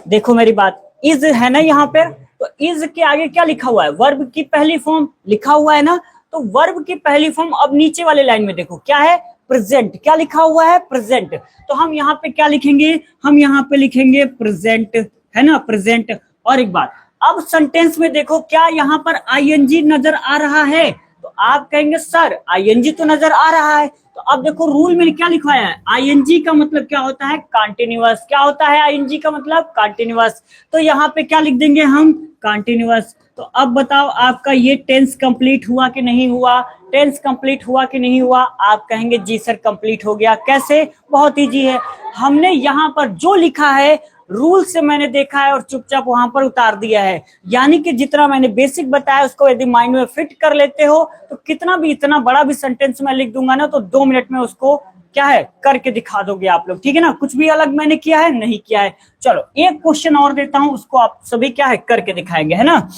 देखो मेरी बात, इज है ना यहाँ पे, तो इज के आगे क्या लिखा हुआ है, वर्ब की पहली फॉर्म लिखा हुआ है ना। तो वर्ब की पहली फॉर्म अब नीचे वाले लाइन में देखो क्या है, प्रेजेंट। क्या लिखा हुआ है, प्रेजेंट। तो हम यहाँ पे क्या लिखेंगे, हम यहाँ पे लिखेंगे प्रेजेंट, है ना, प्रेजेंट। और एक बात, अब सेंटेंस में देखो क्या यहाँ पर आईएनजी नजर आ रहा है, तो आप कहेंगे सर आईएनजी तो नजर आ रहा है। तो अब देखो रूल में क्या लिखवाया है, आईएनजी का मतलब क्या होता है, कंटिन्यूअस। क्या होता है आईएनजी का मतलब, कंटिन्यूअस। तो यहाँ पे क्या लिख देंगे हम, कंटिन्यूअस। तो अब बताओ आपका ये टेंस कंप्लीट हुआ कि नहीं हुआ, टेंस कंप्लीट हुआ कि नहीं हुआ। आप कहेंगे जी सर कंप्लीट हो गया। कैसे, बहुत इजी है। हमने यहाँ पर जो लिखा है रूल से मैंने देखा है और चुपचाप वहां पर उतार दिया है। यानी कि जितना मैंने बेसिक बताया उसको यदि माइंड में फिट कर लेते हो तो कितना भी, इतना बड़ा भी सेंटेंस मैं लिख दूंगा ना, तो 2 मिनट में उसको क्या है करके दिखा दोगे आप लोग, ठीक है ना। कुछ भी अलग मैंने किया है नहीं किया है। चलो एक क्वेश्चन और देता हूं, उसको आप सभी क्या है करके दिखाएंगे, है ना।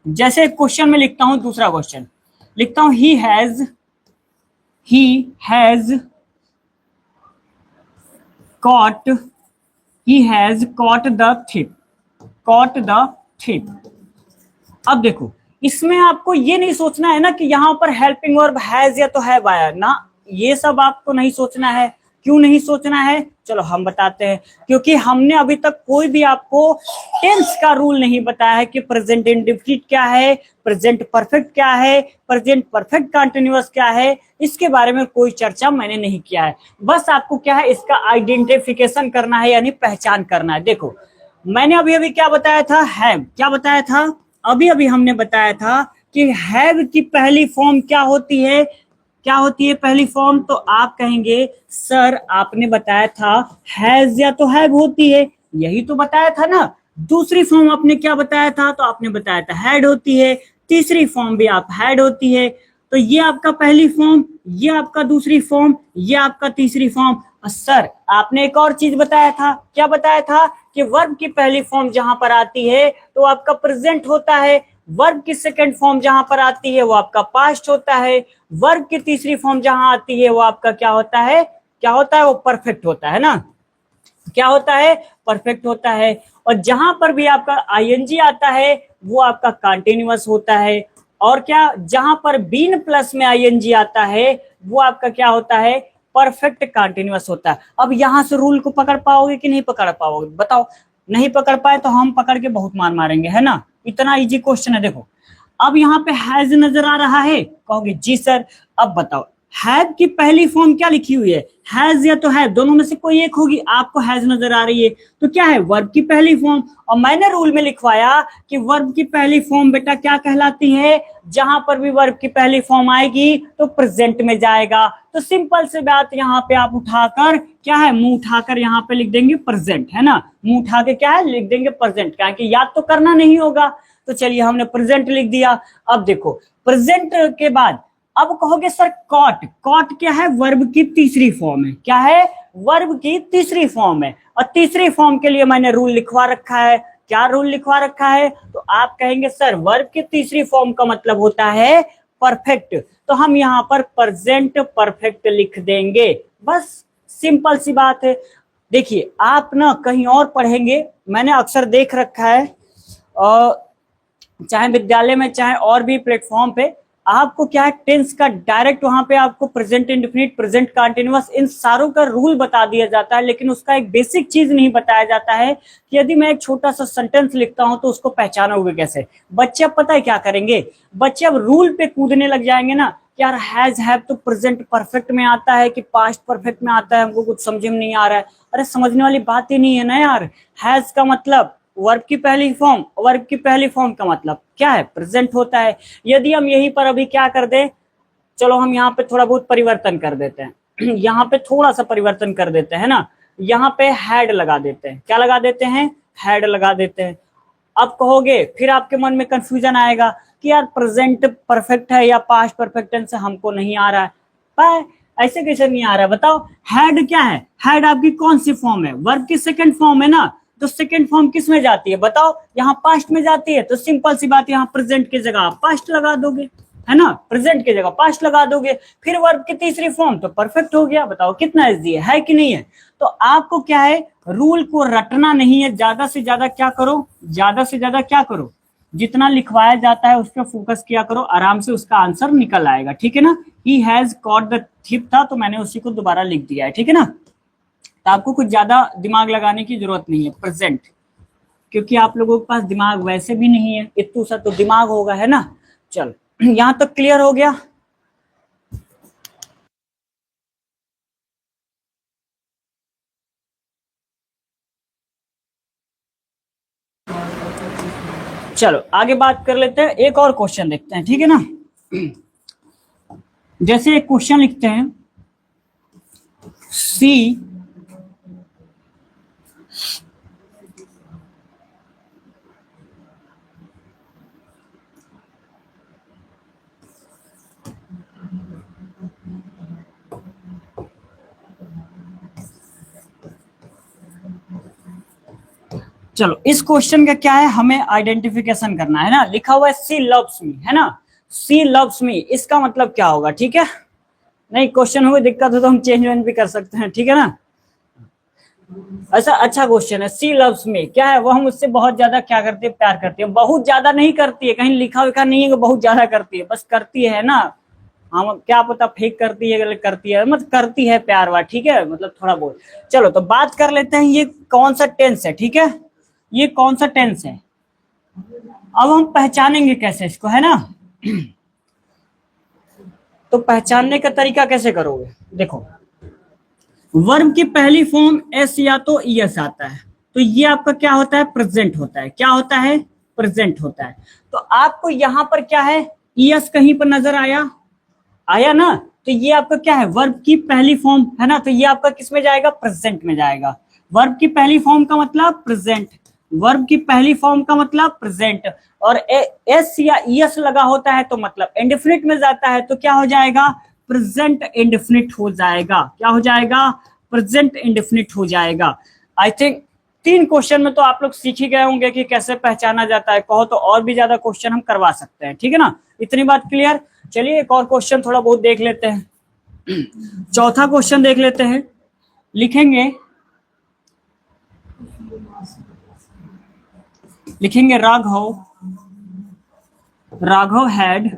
जैसे क्वेश्चन में लिखता हूं, दूसरा क्वेश्चन लिखता हूं, he has caught, he has caught the thief, caught the thief। अब देखो इसमें आपको ये नहीं सोचना है ना कि यहाँ पर हेल्पिंग वर्ब हैज या तो हैव आया ना, ये सब आपको नहीं सोचना है। क्यों नहीं सोचना है, चलो हम बताते हैं। क्योंकि हमने अभी तक कोई भी आपको टेंस का रूल नहीं बताया है कि प्रेजेंट इंडेफिनिट क्या है, प्रेजेंट परफेक्ट क्या है, प्रेजेंट परफेक्ट कंटीन्यूअस क्या है, इसके बारे में कोई चर्चा मैंने नहीं किया है। बस आपको क्या है इसका आइडेंटिफिकेशन करना है, यानी पहचान करना है। देखो मैंने अभी अभी क्या बताया था, हैव। क्या बताया था, अभी अभी हमने बताया था कि हैव की पहली फॉर्म क्या होती है, क्या होती है पहली फॉर्म। तो आप कहेंगे सर आपने बताया था हैज या तो हैव होती है, यही तो बताया था ना। दूसरी फॉर्म आपने क्या बताया था, तो आपने बताया था हैड होती है। तीसरी फॉर्म भी आप हैड होती है। तो ये आपका पहली फॉर्म, ये आपका दूसरी फॉर्म, ये आपका तीसरी फॉर्म। सर आपने एक और चीज बताया था, क्या बताया था कि वर्ब की पहली फॉर्म जहां पर आती है तो आपका प्रेजेंट होता है, वर्ब की सेकंड फॉर्म जहां पर आती है वो आपका पास्ट होता है, वर्ब की तीसरी फॉर्म जहां आती है वो आपका क्या होता है, क्या होता है, वो परफेक्ट होता है ना। क्या होता है, परफेक्ट होता है। और जहां पर भी आपका आईएनजी आता है वो आपका कंटीन्यूअस होता है। और क्या, जहां पर बीन प्लस में आईएनजी आता है वो आपका क्या होता है, परफेक्ट कंटीन्यूअस होता है। अब यहां से रूल को पकड़ पाओगे कि नहीं पकड़ पाओगे, बताओ। नहीं पकड़ पाए तो हम पकड़ के बहुत मार मारेंगे, है ना। इतना इजी क्वेश्चन है। देखो अब यहाँ पे हैज नजर आ रहा है, कहोगे जी सर। अब बताओ हैव की पहली फॉर्म क्या लिखी हुई है, हैज या तो हैव, दोनों में से कोई एक होगी। आपको हैज नजर आ रही है तो क्या है, वर्ब की पहली फॉर्म। और मैंने रूल में लिखवाया कि वर्ब की पहली फॉर्म बेटा क्या कहलाती है, जहां पर भी वर्ब की पहली फॉर्म आएगी तो प्रेजेंट में जाएगा। तो सिंपल सी बात, यहाँ पे आप उठाकर क्या है, मुंह उठाकर यहाँ पे लिख देंगे प्रेजेंट, है ना, मुंह उठा के क्या है लिख देंगे प्रेजेंट, क्या कि याद तो करना नहीं होगा। तो चलिए हमने प्रेजेंट लिख दिया। अब देखो प्रेजेंट के बाद अब कहोगे सर कॉट, कॉट क्या है, वर्ब की तीसरी फॉर्म है, क्या है, वर्ब की तीसरी फॉर्म है। और तीसरी फॉर्म के लिए मैंने रूल लिखवा रखा है, क्या रूल लिखवा रखा है, तो आप कहेंगे सर वर्ब की तीसरी फॉर्म का मतलब होता है परफेक्ट, तो हम यहाँ पर प्रेजेंट परफेक्ट लिख देंगे, बस सिंपल सी बात है। देखिए आप ना कहीं और पढ़ेंगे, मैंने अक्सर देख रखा है, चाहे विद्यालय में चाहे और भी प्लेटफॉर्म पे, आपको क्या है टेंस का डायरेक्ट वहां पे आपको प्रेजेंट इंडेफिनिट, प्रेजेंट कंटीन्यूअस, इन सारों का रूल बता दिया जाता है, लेकिन उसका एक बेसिक चीज नहीं बताया जाता है कि यदि मैं एक छोटा सा सेंटेंस लिखता हूं तो उसको पहचानोगे कैसे। बच्चे अब पता है क्या करेंगे, बच्चे अब रूल पे कूदने लग जाएंगे ना, यार हैज हैव तो प्रेजेंट परफेक्ट में आता है कि पास्ट परफेक्ट में आता है, हमको कुछ समझ में नहीं आ रहा है। अरे समझने वाली बात ही नहीं है ना यार, हैज का मतलब वर्ब की पहली फॉर्म, वर्ब की पहली फॉर्म का मतलब क्या है, प्रेजेंट होता है। यदि हम यहीं पर अभी क्या कर दे, चलो हम यहाँ पे थोड़ा बहुत परिवर्तन कर देते हैं यहाँ पे थोड़ा सा परिवर्तन कर देते हैं ना, यहाँ पे हैड लगा देते हैं, क्या लगा देते हैं, हैड लगा देते हैं। अब कहोगे, फिर आपके मन में कंफ्यूजन आएगा कि यार प्रेजेंट परफेक्ट है या पास्ट परफेक्ट टेंस हमको नहीं आ रहा है, ऐसे कैसे नहीं आ रहा है बताओ। हैड क्या है, हैड आपकी कौन सी फॉर्म है, वर्ब की सेकंड फॉर्म है ना, तो सेकंड फॉर्म किस में जाती है बताओ, यहाँ पास्ट में जाती है, तो सिंपल सी बात यहाँ प्रेजेंट की जगह पास्ट लगा दोगे, है ना, प्रेजेंट की जगह पास्ट लगा दोगे। फिर वर्ब की तीसरी फॉर्म तो परफेक्ट हो गया, बताओ कितना इजी है कि नहीं है। तो आपको क्या है, रूल को रटना नहीं है, ज्यादा से ज्यादा क्या करो, ज्यादा से ज्यादा क्या करो, जितना लिखवाया जाता है उस पर फोकस किया करो, आराम से उसका आंसर निकल आएगा, ठीक है ना। ही हैज कॉट द थिप था तो मैंने उसी को दोबारा लिख दिया है, ठीक है ना। तो आपको कुछ ज्यादा दिमाग लगाने की जरूरत नहीं है, प्रेजेंट, क्योंकि आप लोगों के पास दिमाग वैसे भी नहीं है, इतना सा तो दिमाग होगा, है ना। चल यहां तक क्लियर हो गया। चलो आगे बात कर लेते हैं, एक और क्वेश्चन देखते हैं, ठीक है ना। जैसे एक क्वेश्चन लिखते हैं, सी चलो इस क्वेश्चन का क्या है, हमें आइडेंटिफिकेशन करना है ना। लिखा हुआ है सी लव्स मी, है ना, सी लव्स मी, इसका मतलब क्या होगा, ठीक है। नहीं क्वेश्चन हुई दिक्कत हो तो हम चेंज वेंज भी कर सकते हैं, ठीक है ना। ऐसा अच्छा क्वेश्चन है, सी लव्स मी क्या है, वो हम उससे बहुत ज्यादा क्या करती है, प्यार करती है। बहुत ज्यादा नहीं करती है, कहीं लिखा हुआ नहीं है कि बहुत ज्यादा करती है, बस करती है ना, हम क्या पता फेक करती है, करती है, मतलब करती है प्यार वार, ठीक है, मतलब थोड़ा बहुत। चलो तो बात कर लेते हैं, ये कौन सा टेंस है, ठीक है, ये कौन सा टेंस है। अब हम पहचानेंगे कैसे इसको, है ना। तो पहचानने का तरीका कैसे करोगे, देखो वर्ब की पहली फॉर्म एस या तो ईएस आता है, तो ये आपका क्या होता है, प्रेजेंट होता है, क्या होता है, प्रेजेंट होता है। तो आपको यहां पर क्या है, ईएस कहीं पर नजर आया, आया ना, तो ये आपका क्या है, वर्ब की पहली फॉर्म है ना, तो ये आपका किस में जाएगा, प्रेजेंट में जाएगा। वर्ब की पहली फॉर्म का मतलब प्रेजेंट, वर्ब की पहली फॉर्म का मतलब प्रेजेंट, और एस या ईएस लगा होता है तो मतलब इंडेफिनिट में जाता है, तो क्या हो जाएगा, प्रेजेंट इंडेफिनिट हो जाएगा, क्या हो जाएगा, प्रेजेंट इंडेफिनिट हो जाएगा। आई थिंक 3 क्वेश्चन में तो आप लोग सीख ही गए होंगे कि कैसे पहचाना जाता है, कहो तो और भी ज्यादा क्वेश्चन हम करवा सकते हैं, ठीक है ना, इतनी बात क्लियर। चलिए एक और क्वेश्चन थोड़ा बहुत देख लेते हैं, चौथा क्वेश्चन देख लेते हैं। लिखेंगे Raghav had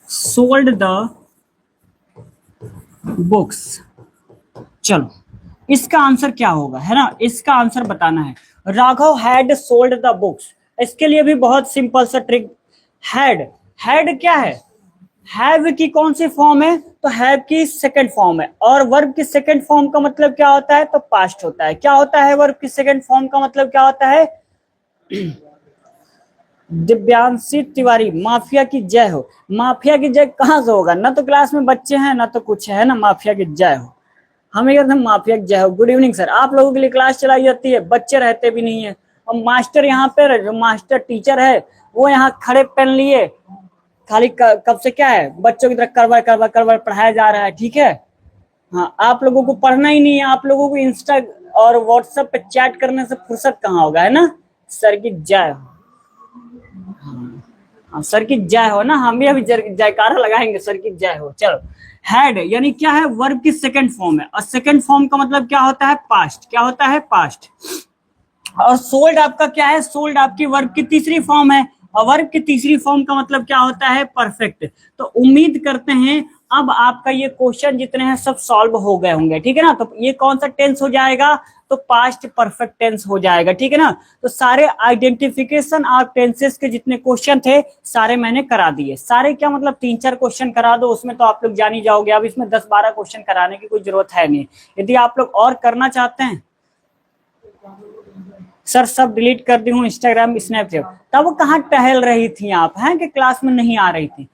sold the books. चलो इसका आंसर क्या होगा, है ना, इसका आंसर बताना है। Raghav had sold the books, इसके लिए भी बहुत सिंपल सा ट्रिक, हैड हैड क्या है, हैव की कौन सी फॉर्म है, तो हैव की सेकंड फॉर्म है, और वर्ब की सेकंड फॉर्म का मतलब क्या होता है, तो पास्ट होता है। क्या होता है वर्ब की सेकंड फॉर्म का मतलब क्या होता है, दिव्यांशी तिवारी माफिया की जय हो। माफिया की जय कहां से होगा, ना तो क्लास में बच्चे हैं ना तो कुछ है ना, माफिया की जय हो, हमें कहते हैं माफिया की जय हो। गुड इवनिंग सर, आप लोगों के लिए क्लास चलाई जाती है, बच्चे रहते भी नहीं है, और मास्टर यहाँ पे जो मास्टर टीचर है वो यहाँ खड़े पेन लिए खाली कब से क्या है, बच्चों की तरह करवा करवा करवा पढ़ाया जा रहा है, ठीक है। हाँ, आप लोगों को पढ़ना ही नहीं है, आप लोगों को इंस्टा और व्हाट्सएप पे चैट करने से फुर्सत कहाँ होगा, है ना। सर की जय हो, हाँ सर की जय हो ना, हम भी अभी जयकारा लगाएंगे, सर की जय हो। चलो, हैड यानी क्या है, वर्ब की सेकंड फॉर्म है, और सेकंड फॉर्म का मतलब क्या होता है, पास्ट। क्या होता है, पास्ट। और सोल्ड आपका क्या है, सोल्ड आपकी वर्ब की तीसरी फॉर्म है, और वर्ब की तीसरी फॉर्म का मतलब क्या होता है, परफेक्ट। तो उम्मीद करते हैं अब आपका ये क्वेश्चन जितने हैं सब सॉल्व हो गए होंगे, ठीक है ना। तो ये कौन सा टेंस हो जाएगा, तो पास्ट परफेक्ट टेंस हो जाएगा, ठीक है ना। तो सारे आइडेंटिफिकेशन ऑफ टेंसेस के जितने क्वेश्चन थे सारे मैंने करा दिए। सारे क्या मतलब 3-4 क्वेश्चन करा दो, उसमें तो आप लोग जान ही जाओगे। अब इसमें 10-12 क्वेश्चन कराने की कोई जरूरत है नहीं। यदि आप लोग और करना चाहते हैं, सर सब डिलीट कर दी हूँ इंस्टाग्राम स्नैपचैट, तब कहाँ टहल रही थी आप, हैं कि क्लास में नहीं आ रही थी।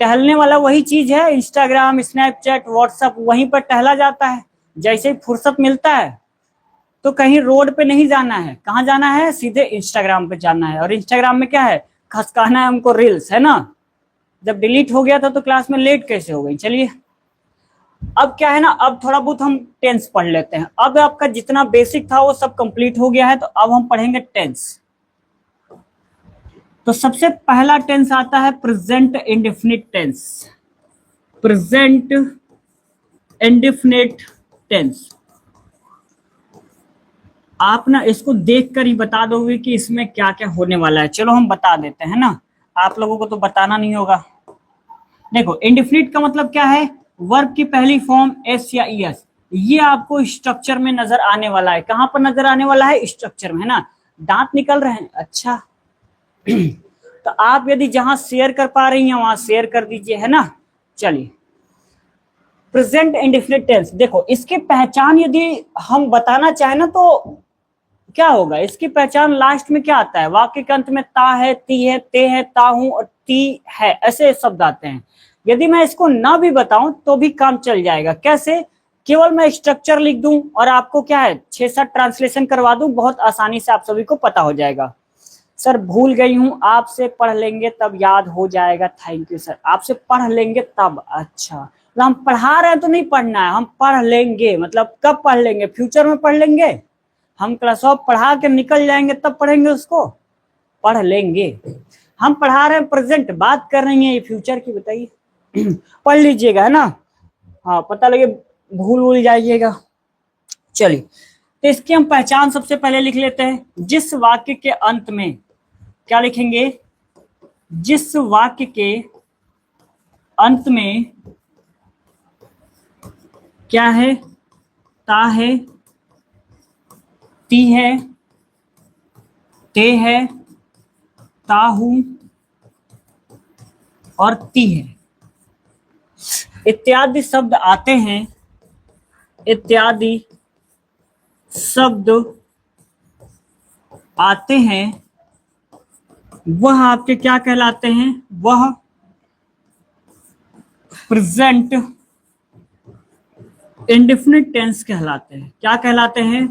टहलने वाला वही चीज है, इंस्टाग्राम स्नैपचैट व्हाट्सएप, वहीं पर टहला जाता है। जैसे ही फुर्सत मिलता है तो कहीं रोड पे नहीं जाना है, कहाँ जाना है, सीधे इंस्टाग्राम पे जाना है। और इंस्टाग्राम में क्या है, खसकाना है हमको रील्स, है ना। जब डिलीट हो गया था तो क्लास में लेट कैसे हो गई। चलिए, अब क्या है ना, अब थोड़ा बहुत हम टेंस पढ़ लेते हैं। अब आपका जितना बेसिक था वो सब कंप्लीट हो गया है, तो अब हम पढ़ेंगे टेंस। तो सबसे पहला टेंस आता है present indefinite tense. Present indefinite tense, आप ना इसको देखकर ही बता दोगे कि इसमें क्या क्या होने वाला है। चलो हम बता देते हैं ना, आप लोगों को तो बताना नहीं होगा। देखो, इंडेफिनिट का मतलब क्या है, वर्ब की पहली फॉर्म एस या ईएस, ये आपको स्ट्रक्चर में नजर आने वाला है। कहां पर नजर आने वाला है, स्ट्रक्चर में, है ना। दांत निकल रहे हैं, अच्छा तो आप यदि जहां शेयर कर पा रही हैं वहां शेयर कर दीजिए, है ना। चलिए, प्रेजेंट इंडेफिनिट टेंस, देखो इसकी पहचान यदि हम बताना चाहें ना तो क्या होगा, इसकी पहचान लास्ट में क्या आता है, वाक्य के अंत में ता है, ती है, ते है, ता हूं और ती है, ऐसे शब्द आते हैं। यदि मैं इसको ना भी बताऊं तो भी काम चल जाएगा। कैसे, केवल मैं स्ट्रक्चर लिख दूं और आपको क्या है 6-7 ट्रांसलेशन करवा दूं, बहुत आसानी से आप सभी को पता हो जाएगा। सर भूल गई हूं, आपसे पढ़ लेंगे तब याद हो जाएगा। थैंक यू सर, आपसे पढ़ लेंगे तब, अच्छा तो हम पढ़ा रहे हैं तो नहीं पढ़ना है, हम पढ़ लेंगे मतलब कब पढ़ लेंगे, फ्यूचर में पढ़ लेंगे। हम क्लास ऑफ पढ़ा के निकल जाएंगे तब पढ़ेंगे उसको, पढ़ लेंगे। हम पढ़ा रहे हैं प्रेजेंट, बात कर रही हैं ये फ्यूचर की, बताइए पढ़ लीजिएगा, है ना। हाँ, पता लगे भूल भूल जाइएगा। चलिए, तो इसकी हम पहचान सबसे पहले लिख लेते हैं। जिस वाक्य के अंत में क्या लिखेंगे, जिस वाक्य के अंत में क्या है, ता है, ती है, ते है, ताहू और ती है इत्यादि शब्द आते हैं, इत्यादि शब्द आते हैं, वह आपके क्या कहलाते हैं, वह प्रेजेंट इंडेफिनिट टेंस कहलाते हैं। क्या कहलाते हैं,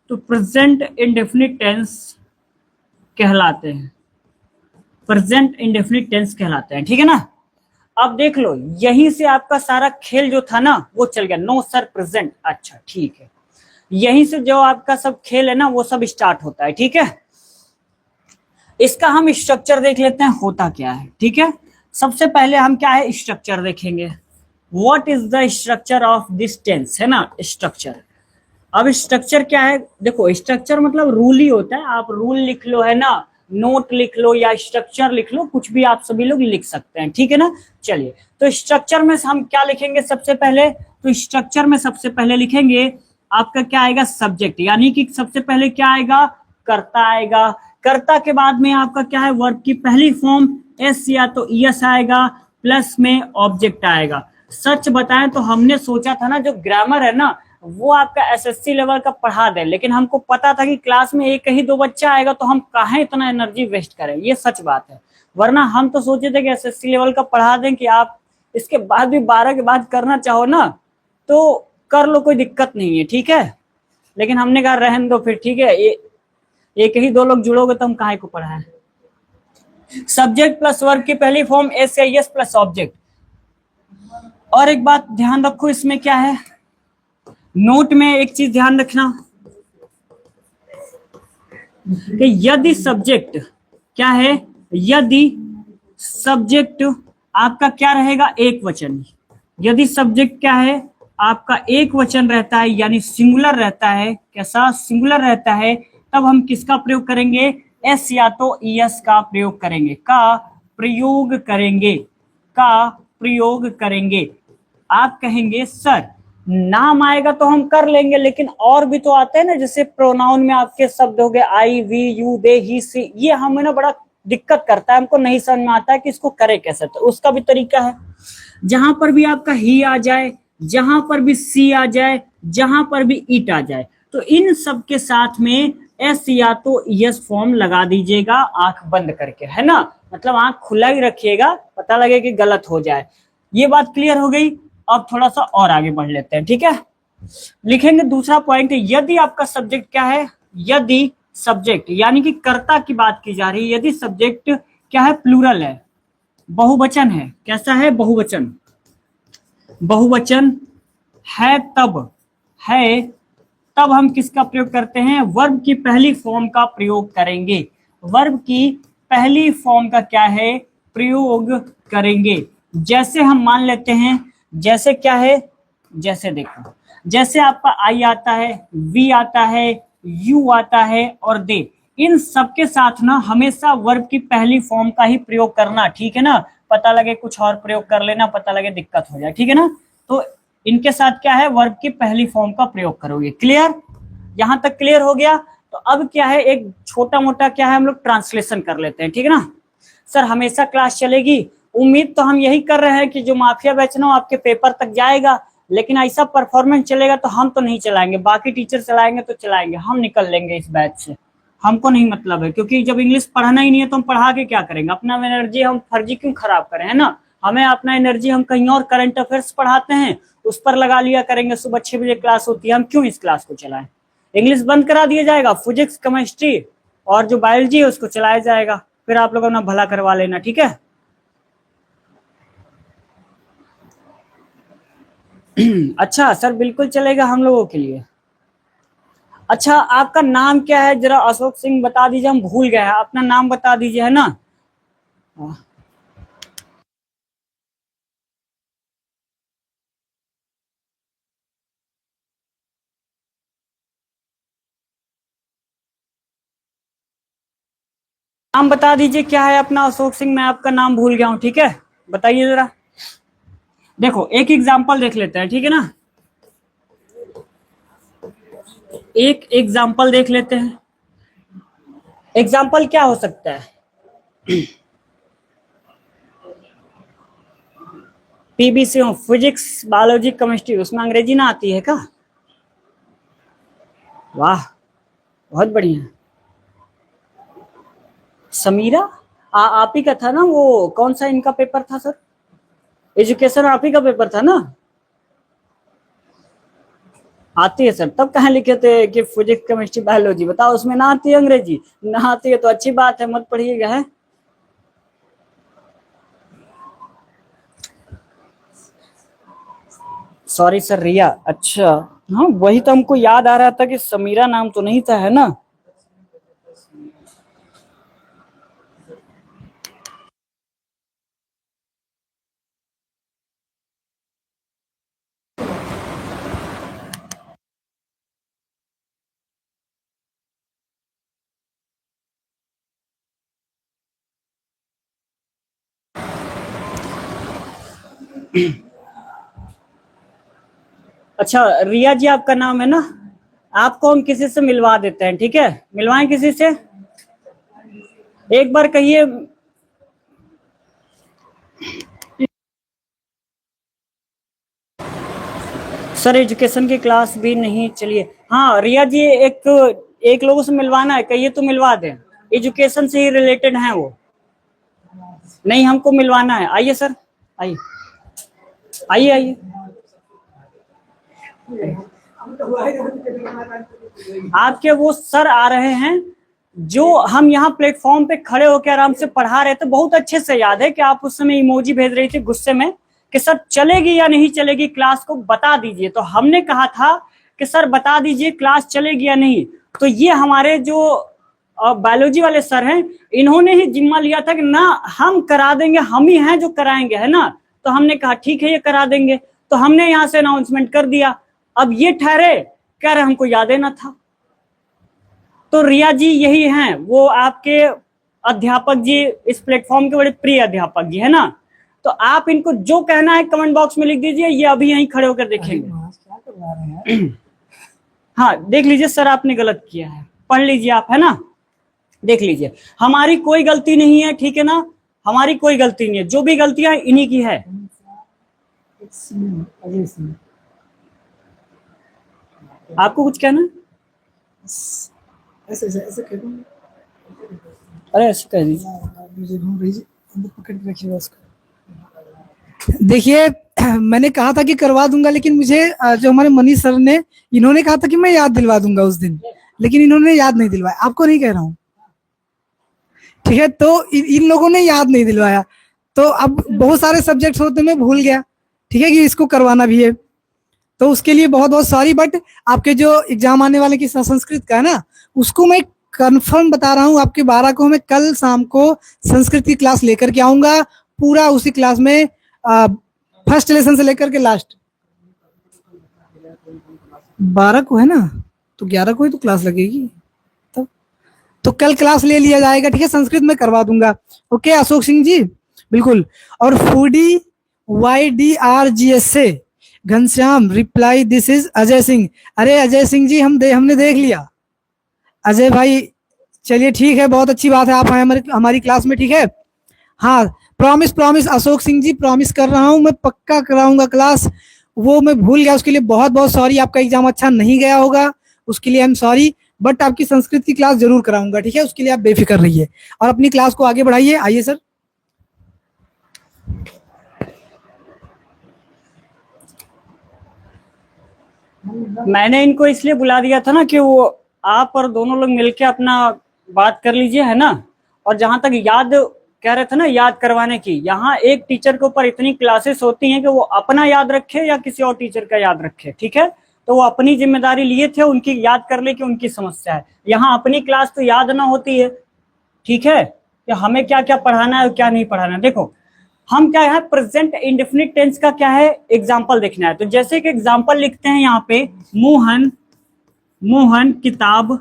तो प्रेजेंट इंडेफिनिट टेंस कहलाते हैं, प्रेजेंट इंडेफिनिट टेंस कहलाते हैं, ठीक है ना। अब देख लो, यहीं से आपका सारा खेल जो था ना वो चल गया। नो सर प्रेजेंट, अच्छा ठीक है, यहीं से जो आपका सब खेल है ना वो सब स्टार्ट होता है, ठीक है। इसका हम स्ट्रक्चर देख लेते हैं होता क्या है, ठीक है। सबसे पहले हम क्या है, स्ट्रक्चर देखेंगे। What is the structure of this tense, है ना, स्ट्रक्चर। अब स्ट्रक्चर क्या है, देखो स्ट्रक्चर मतलब रूल ही होता है। आप रूल लिख लो, है ना, नोट लिख लो या स्ट्रक्चर लिख लो, कुछ भी आप सभी लोग लिख सकते हैं, ठीक है ना। चलिए, तो स्ट्रक्चर में हम क्या लिखेंगे सबसे पहले, तो स्ट्रक्चर में सबसे पहले लिखेंगे आपका क्या आएगा, सब्जेक्ट, यानी कि सबसे पहले क्या आएगा, कर्ता आएगा। कर्ता के बाद में आपका क्या है, वर्ब की पहली फॉर्म एस या तो ईएस आएगा, प्लस में ऑब्जेक्ट आएगा। सच बताएं तो हमने सोचा था ना जो ग्रामर है ना वो आपका एसएससी लेवल का पढ़ा दे, लेकिन हमको पता था कि क्लास में एक ही दो बच्चा आएगा तो हम काहे इतना एनर्जी वेस्ट करें, ये सच बात है। वरना हम तो सोचे थे कि एसएससी लेवल का पढ़ा दें कि आप इसके बाद भी 12 के बाद करना चाहो ना तो कर लो, कोई दिक्कत नहीं है, ठीक है। लेकिन हमने कहा रहने दो फिर, ठीक है, एक ही दो लोग जुड़ोगे तो हम काहे को पढ़ाएं। सब्जेक्ट प्लस वर्ब की पहली फॉर्म एस या एस प्लस ऑब्जेक्ट। और एक बात ध्यान रखो इसमें क्या है, नोट में एक चीज ध्यान रखना कि यदि सब्जेक्ट क्या है, यदि सब्जेक्ट आपका क्या रहेगा, एक वचन। यदि सब्जेक्ट क्या है आपका एक वचन रहता है यानी सिंगुलर रहता है, कैसा सिंगुलर रहता है, तब हम किसका प्रयोग करेंगे, एस या तो ईएस का प्रयोग करेंगे, का प्रयोग करेंगे। आप कहेंगे सर नाम आएगा तो हम कर लेंगे, लेकिन और भी तो आते हैं ना, जैसे प्रोनाउन में आपके शब्द हो गए आई, वी, यू, दे, ही, सी, ये हमें ना बड़ा दिक्कत करता है, हमको नहीं समझ में आता है कि इसको करे कैसे। तो उसका भी तरीका है, जहां पर भी आपका ही आ जाए, जहां पर भी सी आ जाए, जहां पर भी इट आ जाए, तो इन सब के साथ में एस या तो यस फॉर्म लगा दीजिएगा आंख बंद करके, है ना, मतलब आंख खुला ही रखिएगा, पता लगे कि गलत हो जाए। ये बात क्लियर हो गई। अब थोड़ा सा और आगे बढ़ लेते हैं, ठीक है। लिखेंगे दूसरा पॉइंट, यदि आपका सब्जेक्ट क्या है, यदि सब्जेक्ट यानी कि कर्ता की बात की जा रही है, यदि सब्जेक्ट क्या है, प्लूरल है, बहुवचन है, कैसा है, बहुवचन, बहुवचन है, तब हम किसका प्रयोग करते हैं, वर्ब की पहली फॉर्म का प्रयोग करेंगे। वर्ब की पहली फॉर्म का क्या है, प्रयोग करेंगे। जैसे हम मान लेते हैं, जैसे क्या है, जैसे देखो, जैसे आपका आई आता है, वी आता है, यू आता है और दे, इन सबके साथ ना हमेशा वर्ब की पहली फॉर्म का ही प्रयोग करना, ठीक है ना। पता लगे कुछ और प्रयोग कर लेना, पता लगे दिक्कत हो जाए, ठीक है ना। तो इनके साथ क्या है, वर्ब की पहली फॉर्म का प्रयोग करोगे। क्लियर, यहां तक क्लियर हो गया। तो अब क्या है, एक छोटा मोटा क्या है, हम लोग ट्रांसलेशन कर लेते हैं, ठीक है ना। सर हमेशा क्लास चलेगी, उम्मीद तो हम यही कर रहे हैं कि जो माफिया बैच ना आपके पेपर तक जाएगा, लेकिन ऐसा परफॉर्मेंस चलेगा तो हम तो नहीं चलाएंगे, बाकी टीचर चलाएंगे तो चलाएंगे, हम निकल लेंगे इस बैच से, हमको नहीं मतलब है। क्योंकि जब इंग्लिश पढ़ाना ही नहीं है तो हम पढ़ा के क्या करेंगे, अपना एनर्जी हम फर्जी क्यों खराब करें, है ना। हमें अपना एनर्जी हम कहीं और करंट अफेयर्स पढ़ाते हैं उस पर लगा लिया करेंगे, सुबह 6 बजे क्लास होती है, हम क्यों इस क्लास को चलाएं। इंग्लिश बंद करा दिया जाएगा, फिजिक्स, केमिस्ट्री और जो बायोलॉजी है उसको चलाया जाएगा, फिर आप लोग अपना भला करवा लेना, ठीक है। अच्छा सर बिल्कुल चलेगा हम लोगों के लिए। अच्छा आपका नाम क्या है, जरा अशोक सिंह बता दीजिए, हम भूल गए हैं, अपना नाम बता दीजिए, है ना। नाम बता दीजिए क्या है अपना, अशोक सिंह, मैं आपका नाम भूल गया हूं, ठीक है, बताइए जरा। देखो एक एग्जांपल देख लेते हैं, ठीक है ना, एक एग्जांपल देख लेते हैं। एग्जांपल क्या हो सकता है, पीबीसी हो, फिजिक्स, बायोलॉजी, केमिस्ट्री, उसमें अंग्रेजी ना आती है क्या, वाह बहुत बढ़िया। समीरा आप ही का था ना, वो कौन सा इनका पेपर था सर, एजुकेशन आप ही का पेपर था ना। आती है सर, तब कहाँ लिखे थे कि फिजिक्स, केमिस्ट्री, बायोलॉजी, बताओ उसमें ना आती है अंग्रेजी, ना आती है तो अच्छी बात है, मत पढ़िएगा, है। सॉरी सर, रिया, अच्छा हाँ वही तो हमको याद आ रहा था कि समीरा नाम तो नहीं था, है ना। अच्छा रिया जी आपका नाम है ना, आपको हम किसी से मिलवा देते हैं, ठीक है, मिलवाएं किसी से, एक बार कहिए, सर एजुकेशन की क्लास भी नहीं चलिए। हाँ रिया जी, एक लोगों से मिलवाना है, कहिए तो मिलवा दें, एजुकेशन से ही रिलेटेड है वो। नहीं हमको मिलवाना है, आइए सर, आइए आइए आइए। आपके वो सर आ रहे हैं जो हम यहाँ प्लेटफॉर्म पे खड़े होकर आराम से पढ़ा रहे थे। बहुत अच्छे से याद है कि आप उस समय इमोजी भेज रही थी गुस्से में कि सर चलेगी या नहीं चलेगी क्लास को बता दीजिए। तो हमने कहा था कि सर बता दीजिए क्लास चलेगी या नहीं। तो ये हमारे जो बायोलॉजी वाले सर हैं, इन्होंने ही जिम्मा लिया था कि ना हम करा देंगे, हम ही हैं जो कराएंगे, है ना। तो हमने कहा ठीक है ये करा देंगे। तो हमने यहाँ से अनाउंसमेंट कर दिया। अब ये ठहरे कह रहे हमको याद ही ना था। तो रिया जी यही हैं, वो आपके अध्यापक जी, इस प्लेटफॉर्म के बड़े प्रिय अध्यापक जी, है ना। तो आप इनको जो कहना है कमेंट बॉक्स में लिख दीजिए, ये अभी यहीं खड़े होकर देखेंगे। हाँ देख लीजिए सर आपने गलत किया है, पढ़ लीजिए आप, है ना, देख लीजिए। हमारी कोई गलती नहीं है, ठीक है ना, हमारी कोई गलती नहीं है, जो भी गलतियां इन्हीं की है। आपको कुछ कहना है? ऐसे ऐसे कह दूं। अरे ऐसे कह दीजिए। मुझे घूम रही अंदर पकड़ के रखिएगा उसको। देखिए मैंने कहा था कि करवा दूंगा, लेकिन मुझे जो हमारे मनीष सर ने, इन्होंने कहा था कि मैं याद दिलवा दूंगा उस दिन, लेकिन इन्होंने याद नहीं दिलवाया। आपको नहीं कह रहा हूँ, ठीक है। तो इन लोगों ने याद नहीं दिलवाया। तो अब बहुत सारे सब्जेक्ट्स होते मैं भूल गया, ठीक है, कि इसको करवाना भी है। तो उसके लिए बहुत बहुत सॉरी। बट आपके जो एग्जाम आने वाले की संस्कृत का है ना, उसको मैं कंफर्म बता रहा हूँ, आपके 12 को मैं कल शाम को संस्कृत की क्लास लेकर के आऊंगा। पूरा उसी क्लास में फर्स्ट लेसन से लेकर के लास्ट 12 को है ना, तो 11 को ही तो क्लास लगेगी। तो कल क्लास ले लिया जाएगा, ठीक है, संस्कृत में करवा दूंगा। ओके अशोक सिंह जी, बिल्कुल। और फूडी YDRGS से Ghanshyam reply this is Ajay Singh. अरे अजय सिंह जी हमने देख लिया। अजय भाई चलिए ठीक है, बहुत अच्छी बात है, आप आए हमारी क्लास में, ठीक है। हाँ प्रॉमिस अशोक सिंह जी, प्रॉमिस कर रहा हूँ मैं पक्का कराऊंगा क्लास। वो मैं भूल गया, उसके लिए बहुत बहुत सॉरी। आपका एग्जाम अच्छा नहीं गया होगा, उसके लिए आई एम सॉरी। बट आपकी संस्कृत की क्लास जरूर कराऊंगा, ठीक है, उसके लिए आप बेफिक्र रहिए और अपनी क्लास को आगे बढ़ाइए। आइए सर। मैंने इनको इसलिए बुला दिया था ना कि वो आप और दोनों लोग मिलके अपना बात कर लीजिए, है ना। और जहां तक याद कह रहे थे ना, याद करवाने की, यहाँ एक टीचर के ऊपर इतनी क्लासेस होती हैं कि वो अपना याद रखे या किसी और टीचर का याद रखे, ठीक है। तो वो अपनी जिम्मेदारी लिए थे, उनकी याद करने की उनकी समस्या है। यहाँ अपनी क्लास तो याद ना होती है, ठीक है, कि हमें क्या क्या पढ़ाना है और क्या नहीं पढ़ाना है। देखो हम क्या है, प्रेजेंट इंडेफिनिट टेंस का क्या है, एग्जाम्पल देखना है। तो जैसे कि एग्जाम्पल लिखते हैं यहाँ पे, मोहन किताब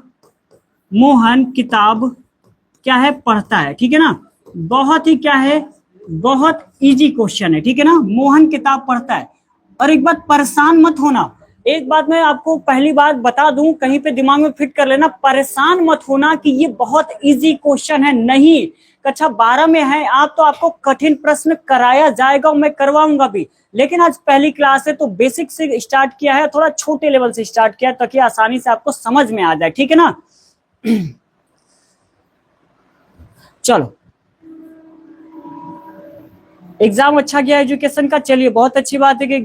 क्या है, पढ़ता है, ठीक है ना। बहुत ही क्या है, बहुत इजी क्वेश्चन है, ठीक है ना। मोहन किताब पढ़ता है। और एक बात परेशान मत होना, एक बात मैं आपको पहली बात बता दूं, कहीं पे दिमाग में फिट कर लेना, परेशान मत होना कि ये बहुत इजी क्वेश्चन है। नहीं, कक्षा 12 में है आप, तो आपको कठिन प्रश्न कराया जाएगा, मैं करवाऊंगा भी। लेकिन आज पहली क्लास है तो बेसिक से स्टार्ट किया है, थोड़ा छोटे लेवल से स्टार्ट किया है ताकि आसानी से आपको समझ में आ जाए, ठीक है ना। चलो एग्जाम अच्छा गया एजुकेशन का, चलिए बहुत अच्छी बात है कि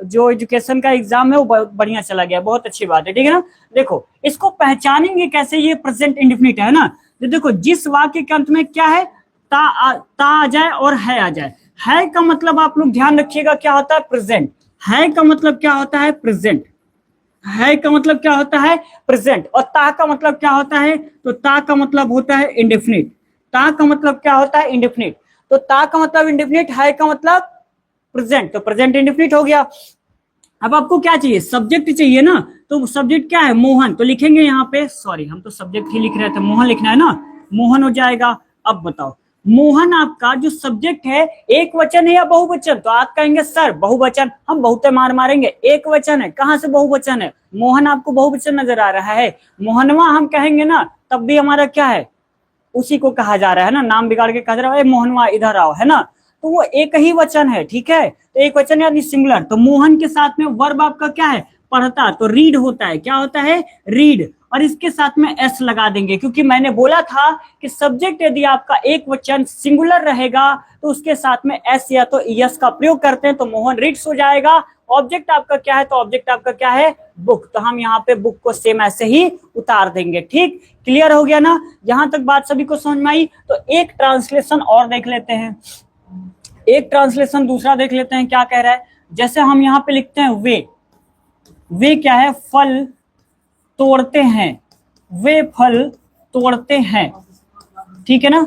जो एजुकेशन का एग्जाम है वो बहुत बढ़िया चला गया, बहुत अच्छी बात है, ठीक है ना। देखो इसको पहचानेंगे कैसे, ये प्रेजेंट इंडेफिनिट है ना। तो देखो जिस वाक्य के अंत में क्या है, ता आ जाए और है आ जाए। है का मतलब आप लोग ध्यान रखिएगा क्या होता है, प्रेजेंट। है का मतलब क्या होता है, प्रेजेंट। है का मतलब क्या होता है, प्रेजेंट। और ता का मतलब क्या होता है, तो ता का मतलब होता है इंडेफिनिट। ता का मतलब क्या होता है, इंडेफिनिट। तो ता का मतलब इंडेफिनिट, है का मतलब प्रेजेंट, तो प्रेजेंट इंडेफिनिट हो गया। अब आपको क्या चाहिए, सब्जेक्ट चाहिए ना। तो सब्जेक्ट क्या है, मोहन, तो लिखेंगे यहाँ पे, सॉरी हम तो सब्जेक्ट ही लिख रहे थे, मोहन लिखना है ना, मोहन हो जाएगा। अब बताओ मोहन आपका जो सब्जेक्ट है एक वचन है या बहुवचन, तो आप कहेंगे सर बहुवचन, हम बहुते मार मारेंगे, एक वचन है, कहां से बहुवचन है, मोहन आपको बहुवचन नजर आ रहा है। मोहनवा हम कहेंगे ना, तब भी हमारा क्या है, उसी को कहा जा रहा है ना, नाम बिगाड़ के कहा जा रहा है, मोहनवा इधर आओ, है ना। तो वो एक ही वचन है, ठीक है। तो एक वचन यानी सिंगुलर। तो मोहन के साथ में वर्ब आपका क्या है, पढ़ता, तो रीड होता है। क्या होता है, रीड। और इसके साथ में एस लगा देंगे, क्योंकि मैंने बोला था कि सब्जेक्ट यदि आपका एक वचन सिंगुलर रहेगा तो उसके साथ में एस या तो यस का प्रयोग करते हैं, तो मोहन रीड्स हो जाएगा। ऑब्जेक्ट आपका क्या है, तो ऑब्जेक्ट आपका क्या है, बुक। तो हम यहाँ पे बुक को सेम ऐसे ही उतार देंगे। ठीक, क्लियर हो गया ना, यहां तक बात सभी को समझ में आई। तो एक ट्रांसलेशन और देख लेते हैं, एक ट्रांसलेशन दूसरा देख लेते हैं क्या कह रहा है। जैसे हम यहाँ पे लिखते हैं वे क्या है, फल तोड़ते हैं, वे फल तोड़ते हैं, ठीक है ना।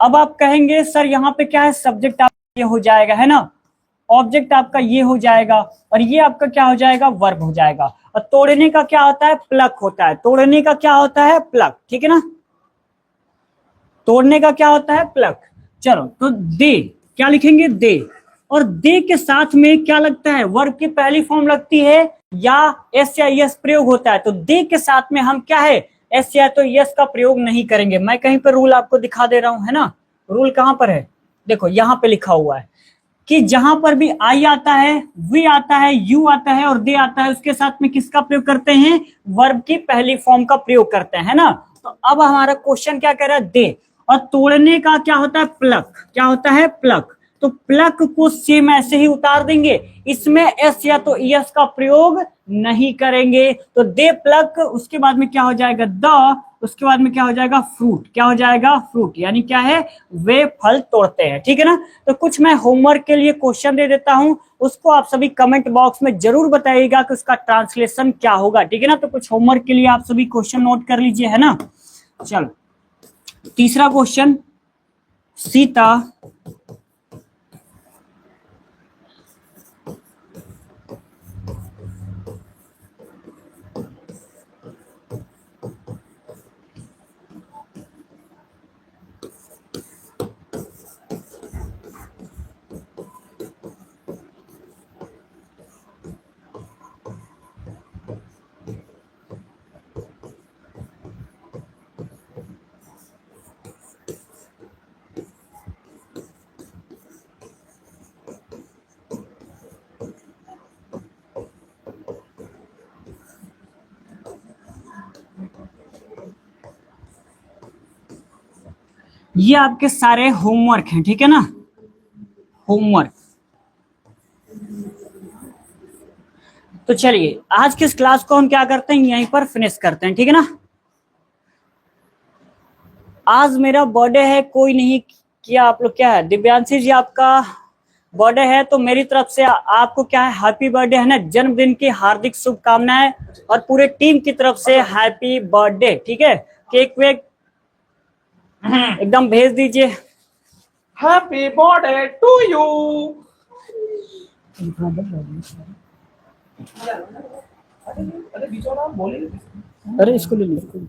अब आप कहेंगे सर यहाँ पे क्या है, सब्जेक्ट आपका ये हो जाएगा, है ना, ऑब्जेक्ट आपका ये हो जाएगा, और ये आपका क्या हो जाएगा, वर्ब हो जाएगा। और तोड़ने का क्या होता है, प्लक होता है। तोड़ने का क्या होता है, प्लक, ठीक है ना, तोड़ने का क्या होता है, प्लक। चलो, तो दे क्या लिखेंगे, दे। और दे के साथ में क्या लगता है, वर्ब की पहली फॉर्म लगती है या एस या यस प्रयोग होता है। तो दे के साथ में हम क्या है, एस या तो यस का प्रयोग नहीं करेंगे। मैं कहीं पर रूल आपको दिखा दे रहा हूं, है ना, रूल कहां पर है, देखो यहां पे लिखा हुआ है कि जहां पर भी आई आता है, वी आता है, यू आता है और दे आता है, उसके साथ में किसका प्रयोग करते हैं, वर्ब की पहली फॉर्म का प्रयोग करते हैं, है ना। तो अब हमारा क्वेश्चन क्या कह रहा है, दे। और तोड़ने का क्या होता है, प्लक। क्या होता है, प्लक। तो प्लक को सेम ऐसे ही उतार देंगे, इसमें एस या तो यस का प्रयोग नहीं करेंगे। तो दे प्लक, उसके बाद में क्या हो जाएगा, द, उसके बाद में क्या हो जाएगा, फ्रूट। क्या हो जाएगा, फ्रूट, यानी क्या है, वे फल तोड़ते हैं, ठीक है ना। तो कुछ मैं होमवर्क के लिए क्वेश्चन दे देता हूं, उसको आप सभी कमेंट बॉक्स में जरूर बताइएगा कि उसका ट्रांसलेशन क्या होगा, ठीक है ना। तो कुछ होमवर्क के लिए आप सभी क्वेश्चन नोट कर लीजिए, है ना। चलो, तीसरा क्वेश्चन, सीता ये आपके सारे होमवर्क हैं, ठीक है ना, होमवर्क। तो चलिए आज की इस क्लास को हम क्या करते हैं, यहीं पर फिनिश करते हैं, ठीक है ना। आज मेरा बर्थडे है, कोई नहीं किया आप लोग, क्या है, दिव्यांशी जी आपका बर्थडे है, तो मेरी तरफ से आपको क्या है, हैप्पी बर्थडे, है ना, जन्मदिन की हार्दिक शुभकामनाएं, और पूरे टीम की तरफ से हैप्पी बर्थडे, ठीक है। केक वेक एकदम भेज दीजिए। Happy birthday to you. अरे इसको ले लीजिए।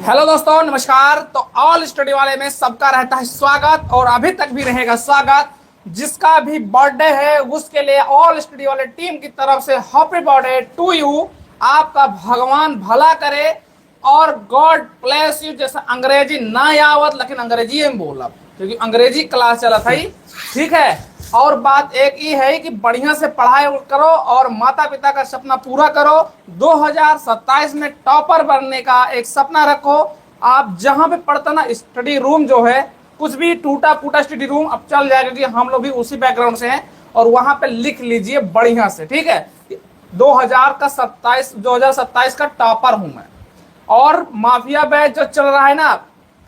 हेलो दोस्तों, नमस्कार। तो ऑल स्टडी वाले में सबका रहता है स्वागत, और अभी तक भी रहेगा स्वागत। जिसका भी बर्थडे है उसके लिए ऑल स्टडी वाले टीम की तरफ से हैप्पी बर्थडे टू यू। आपका भगवान भला करे और गॉड ब्लेस यू। जैसे अंग्रेजी ना आवत, लेकिन अंग्रेजी में बोला, क्योंकि अंग्रेजी क्लास चला था ही, ठीक है। और बात एक ही है कि बढ़िया से पढ़ाई करो और माता पिता का सपना पूरा करो। 2027 में टॉपर बनने का एक सपना रखो। आप जहां पे पढ़ते ना, स्टडी रूम जो है, कुछ भी टूटा फूटा स्टडी रूम अब चल जाएगा, क्योंकि हम लोग भी उसी बैकग्राउंड से हैं। और वहां पे लिख लीजिए बढ़िया से, ठीक है। 2027 का टॉपर हूं मैं। और माफिया बैच जो चल रहा है ना,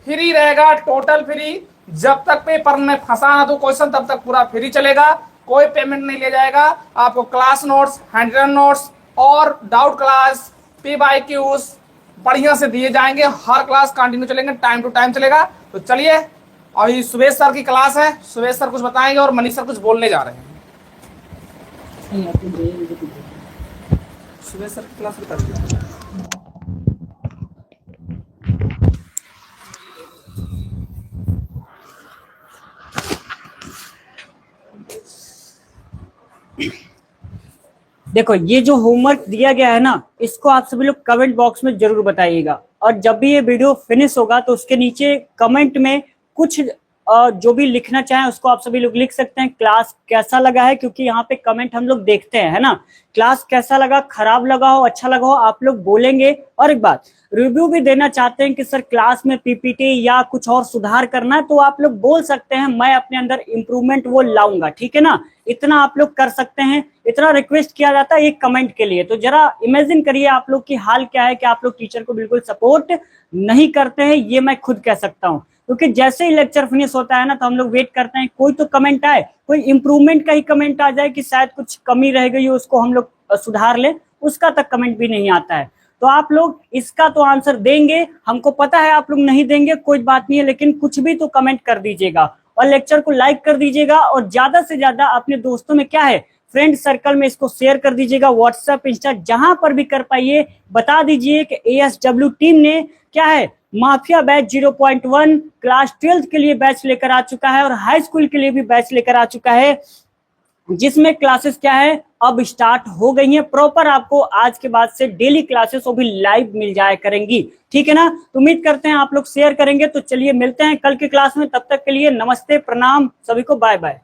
फ्री रहेगा, टोटल फ्री। जब तक पेपर में फंसा ना दो क्वेश्चन, तब तक पूरा फ्री चलेगा, कोई पेमेंट नहीं लिया जाएगा। आपको class notes, handwritten notes और डाउट क्लास, PYQs बढ़िया से दिए जाएंगे। हर क्लास कंटिन्यू चलेंगे, टाइम टू टाइम चलेगा। तो चलिए, अभी सुबेश सर की क्लास है, सुबेश सर कुछ बताएंगे और मनीष सर कुछ बोलने जा रहे हैं। सुबह सर की क्लास बता दीजिए। देखो, ये जो होमवर्क दिया गया है ना, इसको आप सभी लोग कमेंट बॉक्स में जरूर बताइएगा। और जब भी ये वीडियो फिनिश होगा तो उसके नीचे कमेंट में कुछ जो भी लिखना चाहें उसको आप सभी लोग लिख सकते हैं। क्लास कैसा लगा है, क्योंकि यहाँ पे कमेंट हम लोग देखते हैं, है ना। क्लास कैसा लगा, खराब लगा हो, अच्छा लगा हो, आप लोग बोलेंगे। और एक बात, रिव्यू भी देना चाहते हैं कि सर क्लास में पीपीटी या कुछ और सुधार करना है, तो आप लोग बोल सकते हैं, मैं अपने अंदर इंप्रूवमेंट वो लाऊंगा, ठीक है ना। इतना आप लोग कर सकते हैं, इतना रिक्वेस्ट किया जाता है एक कमेंट के लिए। तो जरा इमेजिन करिए आप लोग की हाल क्या है कि आप लोग टीचर को बिल्कुल सपोर्ट नहीं करते हैं। ये मैं खुद कह सकता हूँ, क्योंकि जैसे ही लेक्चर फिनिश होता है ना, तो हम लोग वेट करते हैं कोई तो कमेंट आए, कोई इंप्रूवमेंट का ही कमेंट आ जाए कि शायद कुछ कमी रह गई हो, उसको हम लोग सुधार ले। उसका तक कमेंट भी नहीं आता है। तो आप लोग इसका तो आंसर देंगे, हमको पता है आप लोग नहीं देंगे, कोई बात नहीं है, लेकिन कुछ भी तो कमेंट कर दीजिएगा और लेक्चर को लाइक कर दीजिएगा। और ज्यादा से ज्यादा अपने दोस्तों में क्या है, फ्रेंड सर्कल में इसको शेयर कर दीजिएगा, व्हाट्सएप, इंस्टा, जहां पर भी कर पाइए बता दीजिए कि ASW टीम ने क्या है, माफिया बैच 0.1 क्लास 12 के लिए बैच लेकर आ चुका है और हाई स्कूल के लिए भी बैच लेकर आ चुका है, जिसमें क्लासेस क्या है अब स्टार्ट हो गई हैं प्रॉपर। आपको आज के बाद से डेली क्लासेस वो भी लाइव मिल जाया करेंगी, ठीक है ना। तो उम्मीद करते हैं आप लोग शेयर करेंगे। तो चलिए मिलते हैं कल की क्लास में, तब तक के लिए नमस्ते, प्रणाम सभी को, बाय बाय।